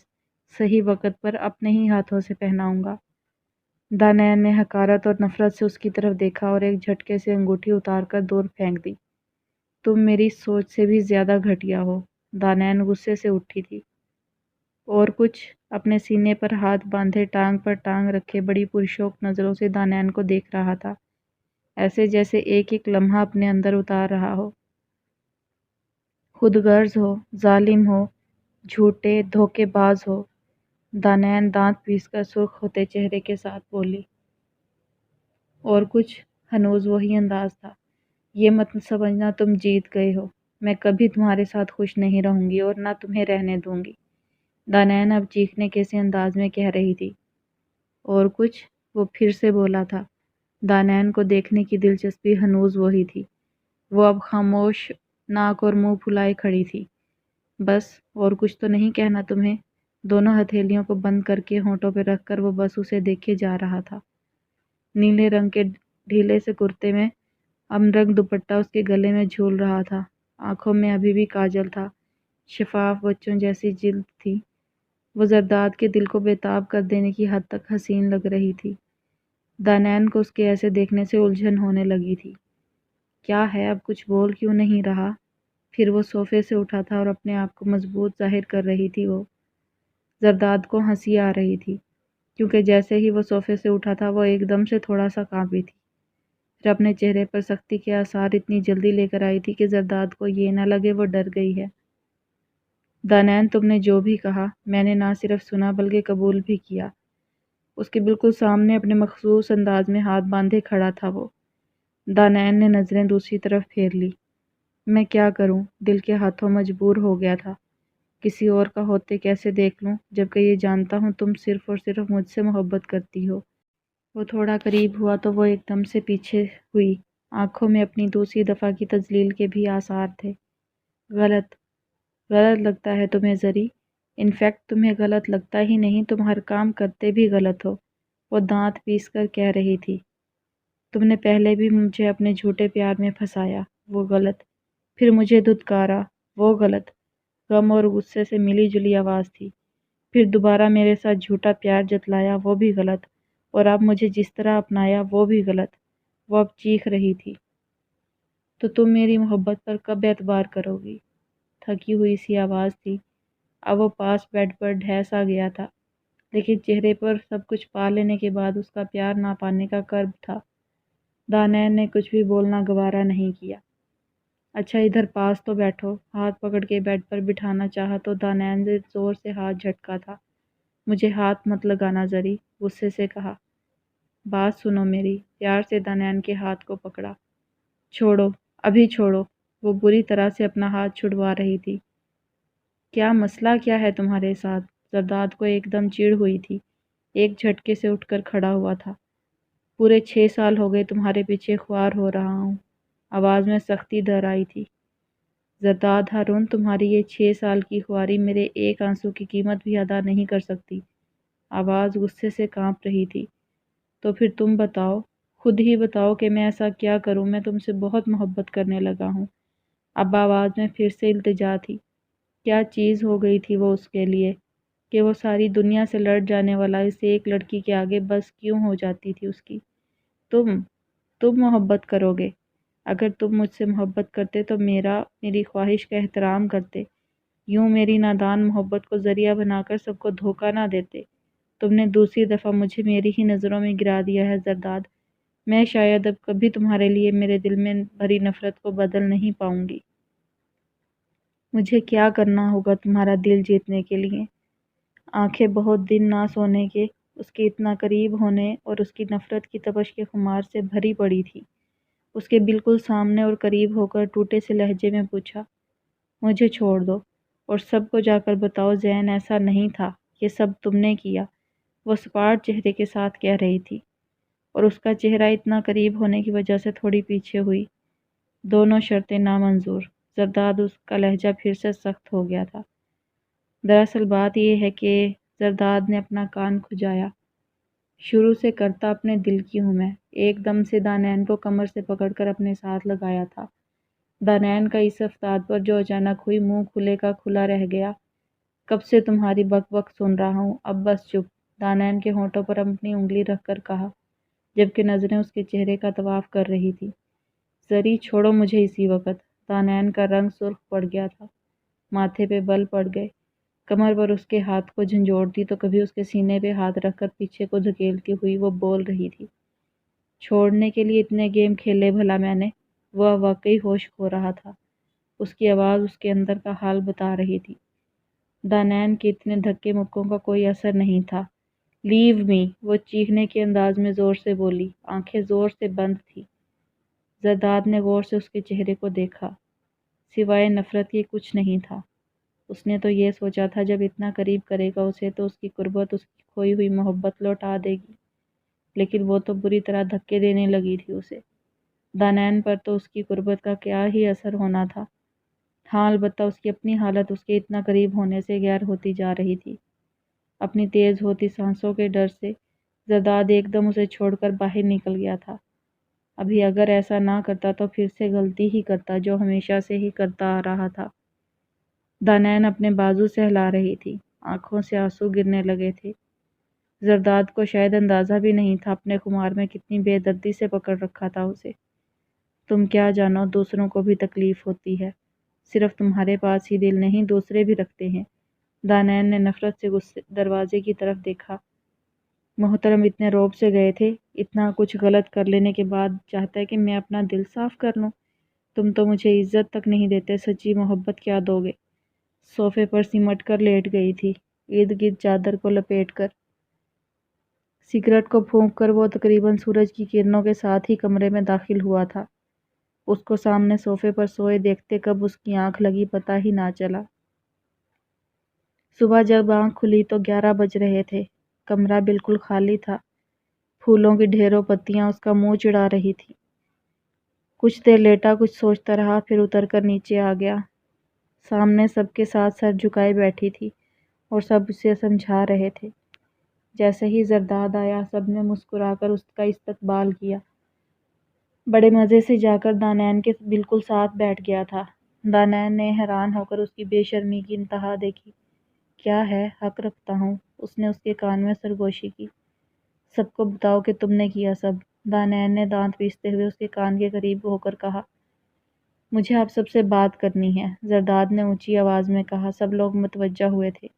صحیح وقت پر اپنے ہی ہاتھوں سے پہناؤں گا۔ دانین نے حقارت اور نفرت سے اس کی طرف دیکھا اور ایک جھٹکے سے انگوٹھی اتار کر دور پھینک دی۔ تم میری سوچ سے بھی زیادہ گھٹیا ہو۔ دانین غصے سے اٹھی تھی۔ اور کچھ؟ اپنے سینے پر ہاتھ باندھے ٹانگ پر ٹانگ رکھے بڑی پرشوق نظروں سے دانین کو دیکھ رہا تھا، ایسے جیسے ایک ایک لمحہ اپنے اندر اتار رہا ہو۔ خود غرض ہو، ظالم ہو، جھوٹے دھوکے باز ہو۔ دانین دانت پیس کر سرخ ہوتے چہرے کے ساتھ بولی۔ اور کچھ؟ ہنوز وہی انداز تھا۔ یہ مت سمجھنا تم جیت گئے ہو، میں کبھی تمہارے ساتھ خوش نہیں رہوں گی اور نہ تمہیں رہنے دوں گی۔ دانین اب چیخنے کے سے انداز میں کہہ رہی تھی۔ اور کچھ؟ وہ پھر سے بولا تھا۔ دانین کو دیکھنے کی دلچسپی ہنوز وہی تھی۔ وہ اب خاموش ناک اور منہ پھلائے کھڑی تھی۔ بس، اور کچھ تو نہیں کہنا تمہیں؟ دونوں ہتھیلیوں کو بند کر کے ہونٹوں پہ رکھ کر وہ بس اسے دیکھے جا رہا تھا۔ نیلے رنگ کے ڈھیلے سے کرتے میں امرنگ دوپٹہ اس کے گلے میں جھول رہا تھا۔ آنکھوں میں ابھی بھی کاجل تھا، شفاف بچوں جیسی جلد تھی۔ وہ زرداد کے دل کو بےتاب کر دینے کی حد تک حسین لگ رہی تھی۔ دانین کو اس کے ایسے دیکھنے سے الجھن ہونے لگی تھی۔ کیا ہے، اب کچھ بول کیوں نہیں رہا؟ پھر وہ صوفے سے اٹھا تھا اور اپنے آپ کو مضبوط ظاہر کر رہی تھی۔ وہ زرداد کو ہنسی آ رہی تھی، کیونکہ جیسے ہی وہ صوفے سے اٹھا تھا وہ ایک دم سے تھوڑا سا کانپی تھی، پھر اپنے چہرے پر سختی کے آثار اتنی جلدی لے کر آئی تھی کہ زرداد کو یہ نہ لگے وہ ڈر گئی ہے۔ دانین تم نے جو بھی کہا میں نے نہ صرف سنا بلکہ قبول بھی کیا۔ اس کے بالکل سامنے اپنے مخصوص انداز میں ہاتھ باندھے کھڑا تھا وہ۔ دانین نے نظریں دوسری طرف پھیر لی۔ میں کیا کروں، دل کے ہاتھوں مجبور ہو گیا تھا۔ کسی اور کا ہوتے کیسے دیکھ لوں، جبکہ یہ جانتا ہوں تم صرف اور صرف مجھ سے محبت کرتی ہو۔ وہ تھوڑا قریب ہوا تو وہ ایک دم سے پیچھے ہوئی، آنکھوں میں اپنی دوسری دفعہ کی تذلیل کے بھی آثار تھے۔ غلط لگتا ہے تمہیں زری؟ انفیکٹ تمہیں غلط لگتا ہی نہیں، تم ہر کام کرتے بھی غلط ہو، وہ دانت پیس کر کہہ رہی تھی۔ تم نے پہلے بھی مجھے اپنے جھوٹے پیار میں پھنسایا، وہ غلط، پھر مجھے دھتکارا، وہ غلط۔ غم اور غصے سے ملی جلی آواز تھی۔ پھر دوبارہ میرے ساتھ جھوٹا پیار جتلایا وہ بھی غلط، اور اب مجھے جس طرح اپنایا وہ بھی غلط۔ وہ اب چیخ رہی تھی۔ تو تم میری محبت پر کب اعتبار کرو گی؟ تھکی ہوئی سی آواز تھی۔ اب وہ پاس بیڈ پر ڈھیس آ گیا تھا، لیکن چہرے پر سب کچھ پا لینے کے بعد اس کا پیار نہ پانے کا کرب تھا۔ دانیال نے کچھ بھی بولنا گوارا نہیں کیا۔ اچھا ادھر پاس تو بیٹھو۔ ہاتھ پکڑ کے بیڈ پر بٹھانا چاہا تو دانیال نے زور سے ہاتھ جھٹکا تھا۔ مجھے ہاتھ مت لگانا زری، غصے سے کہا۔ بات سنو میری، پیار سے دانیال کے ہاتھ کو پکڑا۔ چھوڑو، ابھی چھوڑو۔ وہ بری طرح سے اپنا ہاتھ چھڑوا رہی تھی۔ کیا مسئلہ کیا ہے تمہارے ساتھ؟ زرداد کو ایک دم چڑ ہوئی تھی۔ ایک جھٹکے سے اٹھ کر کھڑا ہوا تھا۔ پورے 6 سال ہو گئے تمہارے پیچھے خوار ہو رہا ہوں۔ آواز میں سختی در آئی تھی۔ زرداد ہارون، تمہاری یہ 6 سال کی خواری میرے ایک آنسو کی قیمت بھی ادا نہیں کر سکتی۔ آواز غصے سے کانپ رہی تھی۔ تو پھر تم بتاؤ، خود ہی بتاؤ کہ میں ایسا کیا کروں؟ میں تم سے بہت محبت کرنے لگا ہوں۔ اب آواز میں پھر سے التجا تھی۔ کیا چیز ہو گئی تھی وہ اس کے لیے کہ وہ ساری دنیا سے لڑ جانے والا اس ایک لڑکی کے آگے بس کیوں ہو جاتی تھی اس کی؟ تم محبت کرو گے؟ اگر تم مجھ سے محبت کرتے تو میری خواہش کا احترام کرتے، یوں میری نادان محبت کو ذریعہ بنا کر سب کو دھوکہ نہ دیتے۔ تم نے دوسری دفعہ مجھے میری ہی نظروں میں گرا دیا ہے زرداد۔ میں شاید اب کبھی تمہارے لیے میرے دل میں بھری نفرت کو بدل نہیں پاؤں گی۔ مجھے کیا کرنا ہوگا تمہارا دل جیتنے کے لیے؟ آنکھیں بہت دن نہ سونے کے، اس کے اتنا قریب ہونے اور اس کی نفرت کی تپش کے خمار سے بھری پڑی تھی۔ اس کے بالکل سامنے اور قریب ہو کر ٹوٹے سے لہجے میں پوچھا، مجھے چھوڑ دو اور سب کو جا کر بتاؤ زین ایسا نہیں تھا، یہ سب تم نے کیا۔ وہ سپاٹ چہرے کے ساتھ کہہ رہی تھی، اور اس کا چہرہ اتنا قریب ہونے کی وجہ سے تھوڑی پیچھے ہوئی۔ دونوں شرطیں نامنظور۔ زرداد، اس کا لہجہ پھر سے سخت ہو گیا تھا۔ دراصل بات یہ ہے کہ زرداد نے اپنا کان کھجایا۔ شروع سے کرتا اپنے دل کی ہوں میں۔ ایک دم سے دانیال کو کمر سے پکڑ کر اپنے ساتھ لگایا تھا۔ دانیال کا اس افتاد پر جو اچانک ہوئی منہ کھلے کا کھلا رہ گیا۔ کب سے تمہاری بک بک سن رہا ہوں، اب بس چپ۔ دانیال کے ہونٹوں پر اپنی انگلی رکھ کر کہا، جبکہ نظریں اس کے چہرے کا طواف کر رہی تھی۔ زری، چھوڑو مجھے اسی وقت۔ دانیال کا رنگ سرخ پڑ گیا تھا، ماتھے پہ بل پڑ گئے۔ کمر پر اس کے ہاتھ کو جھنجھوڑتی تو کبھی اس کے سینے پہ ہاتھ رکھ کر پیچھے کو دھکیلتی ہوئی وہ بول رہی تھی، چھوڑنے کے لیے اتنے گیم کھیلے بھلا میں نے؟ وہ واقعی ہوش کھو رہا تھا۔ اس کی آواز اس کے اندر کا حال بتا رہی تھی۔ دانیال کے اتنے دھکے مکوں کا کوئی اثر نہیں تھا۔ لیو می، وہ چیخنے کے انداز میں زور سے بولی، آنکھیں زور سے بند تھی۔ زرداد نے غور سے اس کے چہرے کو دیکھا۔ سوائے نفرت کے کچھ نہیں تھا۔ اس نے تو یہ سوچا تھا جب اتنا قریب کرے گا اسے تو اس کی قربت اس کی کھوئی ہوئی محبت لوٹا دے گی، لیکن وہ تو بری طرح دھکے دینے لگی تھی اسے۔ دانیال پر تو اس کی قربت کا کیا ہی اثر ہونا تھا۔ ہاں البتہ اس کی اپنی حالت اس کے اتنا قریب ہونے سے غیر ہوتی جا رہی تھی۔ اپنی تیز ہوتی سانسوں کے ڈر سے زرداد ایک دم اسے چھوڑ کر باہر نکل گیا تھا۔ ابھی اگر ایسا نہ کرتا تو پھر سے غلطی ہی کرتا جو ہمیشہ سے ہی کرتا آ رہا تھا۔ دانیال اپنے بازو سے ہلا رہی تھی، آنکھوں سے آنسو گرنے لگے تھے۔ زرداد کو شاید اندازہ بھی نہیں تھا اپنے خمار میں کتنی بے دردی سے پکڑ رکھا تھا اسے۔ تم کیا جانو دوسروں کو بھی تکلیف ہوتی ہے، صرف تمہارے پاس ہی دل نہیں دوسرے بھی رکھتے ہیں۔ دانیال نے نفرت سے دروازے کی طرف دیکھا۔ محترم اتنے روب سے گئے تھے، اتنا کچھ غلط کر لینے کے بعد چاہتا ہے کہ میں اپنا دل صاف کر لوں؟ تم تو مجھے عزت تک نہیں دیتے، سچی محبت کیا دو گے؟ صوفے پر سمٹ کر لیٹ گئی تھی، ارد گرد چادر کو لپیٹ کر۔ سگریٹ کو پھونک کر وہ تقریباً سورج کی کرنوں کے ساتھ ہی کمرے میں داخل ہوا تھا۔ اس کو سامنے صوفے پر سوئے دیکھتے کب اس کی آنکھ لگی پتہ ہی نہ چلا۔ صبح جب آنکھ کھلی تو 11 بج رہے تھے۔ کمرہ بالکل خالی تھا۔ پھولوں کی ڈھیروں پتیاں اس کا منہ چڑھا رہی تھی۔ کچھ دیر لیٹا، کچھ سوچتا رہا، پھر اتر کر نیچے آ گیا۔ سامنے سب کے ساتھ سر جھکائے بیٹھی تھی اور سب اسے سمجھا رہے تھے۔ جیسے ہی زرداد آیا سب نے مسکرا کر اس کا استقبال کیا۔ بڑے مزے سے جا کر دانیال کے بالکل ساتھ بیٹھ گیا تھا۔ دانیال نے حیران ہو کر اس کی بے شرمی کی انتہا دیکھی۔ کیا ہے؟ حق رکھتا ہوں۔ اس نے اس کے کان میں سرگوشی کی۔ سب کو بتاؤ کہ تم نے کیا سب۔ دانیال نے دانت پیستے ہوئے اس کے کان کے قریب ہو کر کہا۔ مجھے آپ سب سے بات کرنی ہے، زرداد نے اونچی آواز میں کہا۔ سب لوگ متوجہ ہوئے تھے۔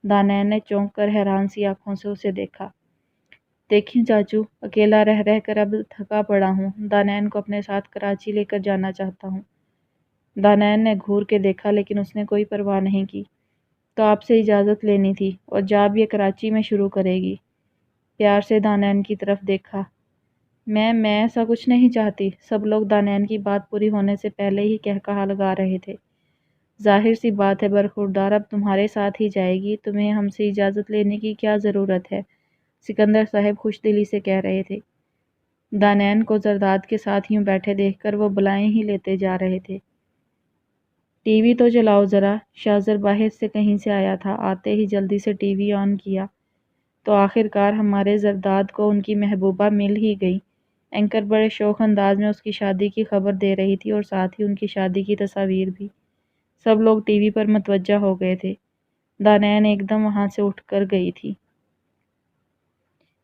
دانیال نے چونک کر حیران سی آنکھوں سے اسے دیکھا۔ دیکھیں چاچو، اکیلا رہ رہ کر اب تھکا پڑا ہوں۔ دانیال کو اپنے ساتھ کراچی لے کر جانا چاہتا ہوں۔ دانیال نے گھور کے دیکھا لیکن اس نے کوئی پرواہ نہیں کی۔ تو آپ سے اجازت لینی تھی، اور جاب یہ کراچی میں شروع کرے گی۔ پیار سے دانیال کی طرف دیکھا۔ میں ایسا کچھ نہیں چاہتی۔ سب لوگ دانیال کی بات پوری ہونے سے پہلے ہی کہا لگا رہے تھے۔ ظاہر سی بات ہے برخوردار اب تمہارے ساتھ ہی جائے گی، تمہیں ہم سے اجازت لینے کی کیا ضرورت ہے؟ سکندر صاحب خوش دلی سے کہہ رہے تھے۔ دانیال کو زرداد کے ساتھ یوں بیٹھے دیکھ کر وہ بلائیں ہی لیتے جا رہے تھے۔ ٹی وی تو چلاؤ ذرا، شاذر باہر سے کہیں سے آیا تھا۔ آتے ہی جلدی سے ٹی وی آن کیا تو آخر کار ہمارے زرداد کو ان کی محبوبہ مل ہی گئی۔ اینکر بڑے شوق انداز میں اس کی شادی کی خبر دے رہی تھی اور ساتھ ہی ان کی شادی کی تصاویر بھی۔ سب لوگ ٹی وی پر متوجہ ہو گئے تھے۔ دانیال ایک دم وہاں سے اٹھ کر گئی تھی۔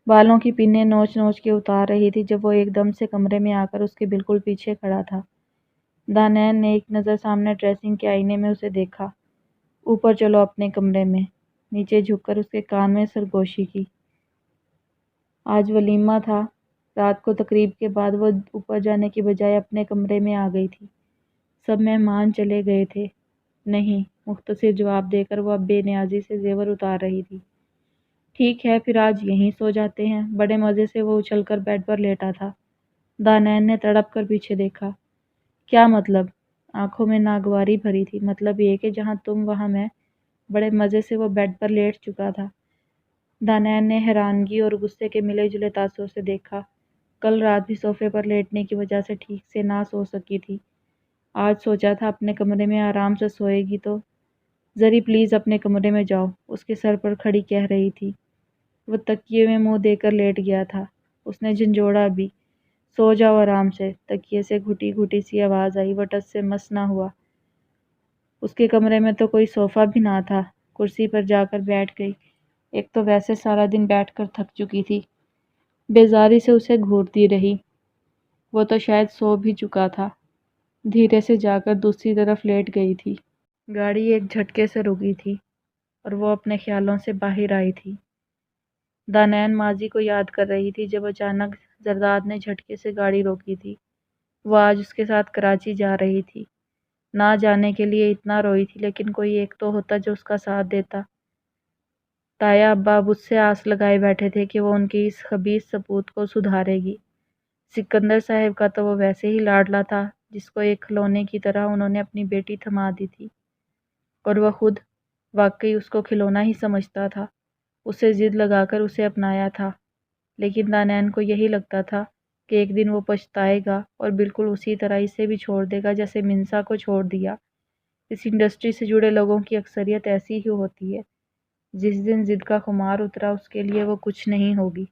بالوں کی پنیں نوچ نوچ کے اتار رہی تھی جب وہ ایک دم سے کمرے میں آ کر اس کے بالکل پیچھے کھڑا تھا۔ دانیال نے ایک نظر سامنے ڈریسنگ کے آئینے میں اسے دیکھا۔ اوپر چلو اپنے کمرے میں۔ نیچے جھک کر اس کے کان میں سرگوشی کی۔ آج ولیمہ تھا۔ رات کو تقریب کے بعد وہ اوپر جانے کی بجائے اپنے کمرے میں آ گئی تھی۔ سب مہمان چلے گئے تھے۔ نہیں، مختصر جواب دے کر وہ اب بے نیازی سے زیور اتار رہی تھی۔ ٹھیک ہے پھر آج یہیں سو جاتے ہیں۔ بڑے مزے سے وہ اچھل کر بیڈ پر لیٹا تھا۔ دانیال نے تڑپ کر پیچھے دیکھا۔ کیا مطلب؟ آنکھوں میں ناگواری بھری تھی۔ مطلب یہ کہ جہاں تم وہاں میں۔ بڑے مزے سے وہ بیڈ پر لیٹ چکا تھا۔ دانیال نے حیرانگی اور غصے کے ملے جلے تاثر سے دیکھا۔ کل رات بھی صوفے پر لیٹنے کی وجہ سے ٹھیک سے نہ سو سکی تھی۔ آج سوچا تھا اپنے کمرے میں آرام سے سوئے گی تو۔ زری پلیز اپنے کمرے میں جاؤ، اس کے سر پر کھڑی کہہ رہی تھی۔ وہ تکیے میں منہ دے کر لیٹ گیا تھا۔ اس نے جھنجھوڑا بھی۔ سو جاؤ آرام سے۔ تکیے سے گھٹی گھٹی سی آواز آئی۔ وہ ٹس سے مس نہ ہوا۔ اس کے کمرے میں تو کوئی صوفہ بھی نہ تھا۔ کرسی پر جا کر بیٹھ گئی۔ ایک تو ویسے سارا دن بیٹھ کر تھک چکی تھی۔ بیزاری سے اسے گھورتی رہی۔ وہ تو شاید سو بھی چکا تھا۔ دھیرے سے جا کر دوسری طرف لیٹ گئی تھی۔ گاڑی ایک جھٹکے سے رکی تھی اور وہ اپنے خیالوں سے باہر آئی تھی۔ دانیال ماضی کو یاد کر رہی تھی جب اچانک زرداد نے جھٹکے سے گاڑی روکی تھی۔ وہ آج اس کے ساتھ کراچی جا رہی تھی۔ نہ جانے کے لیے اتنا روئی تھی لیکن کوئی ایک تو ہوتا جو اس کا ساتھ دیتا۔ تایا ابا اب اس سے آس لگائے بیٹھے تھے کہ وہ ان کی اس خبیث سپوت کو سدھارے گی۔ سکندر صاحب کا تو وہ ویسے ہی لاڈلا تھا جس کو ایک کھلونے کی طرح انہوں نے اپنی بیٹی تھما دی تھی، اور وہ خود واقعی اس کو کھلونا ہی سمجھتا تھا۔ اسے ضد لگا کر اسے اپنایا تھا، لیکن دانیال کو یہی لگتا تھا کہ ایک دن وہ پچھتائے گا اور بالکل اسی طرح اسے بھی چھوڑ دے گا جیسے منسا کو چھوڑ دیا۔ اس انڈسٹری سے جڑے لوگوں کی اکثریت ایسی ہی ہوتی ہے۔ جس دن ضد کا خمار اترا اس کے لیے وہ کچھ نہیں ہوگی۔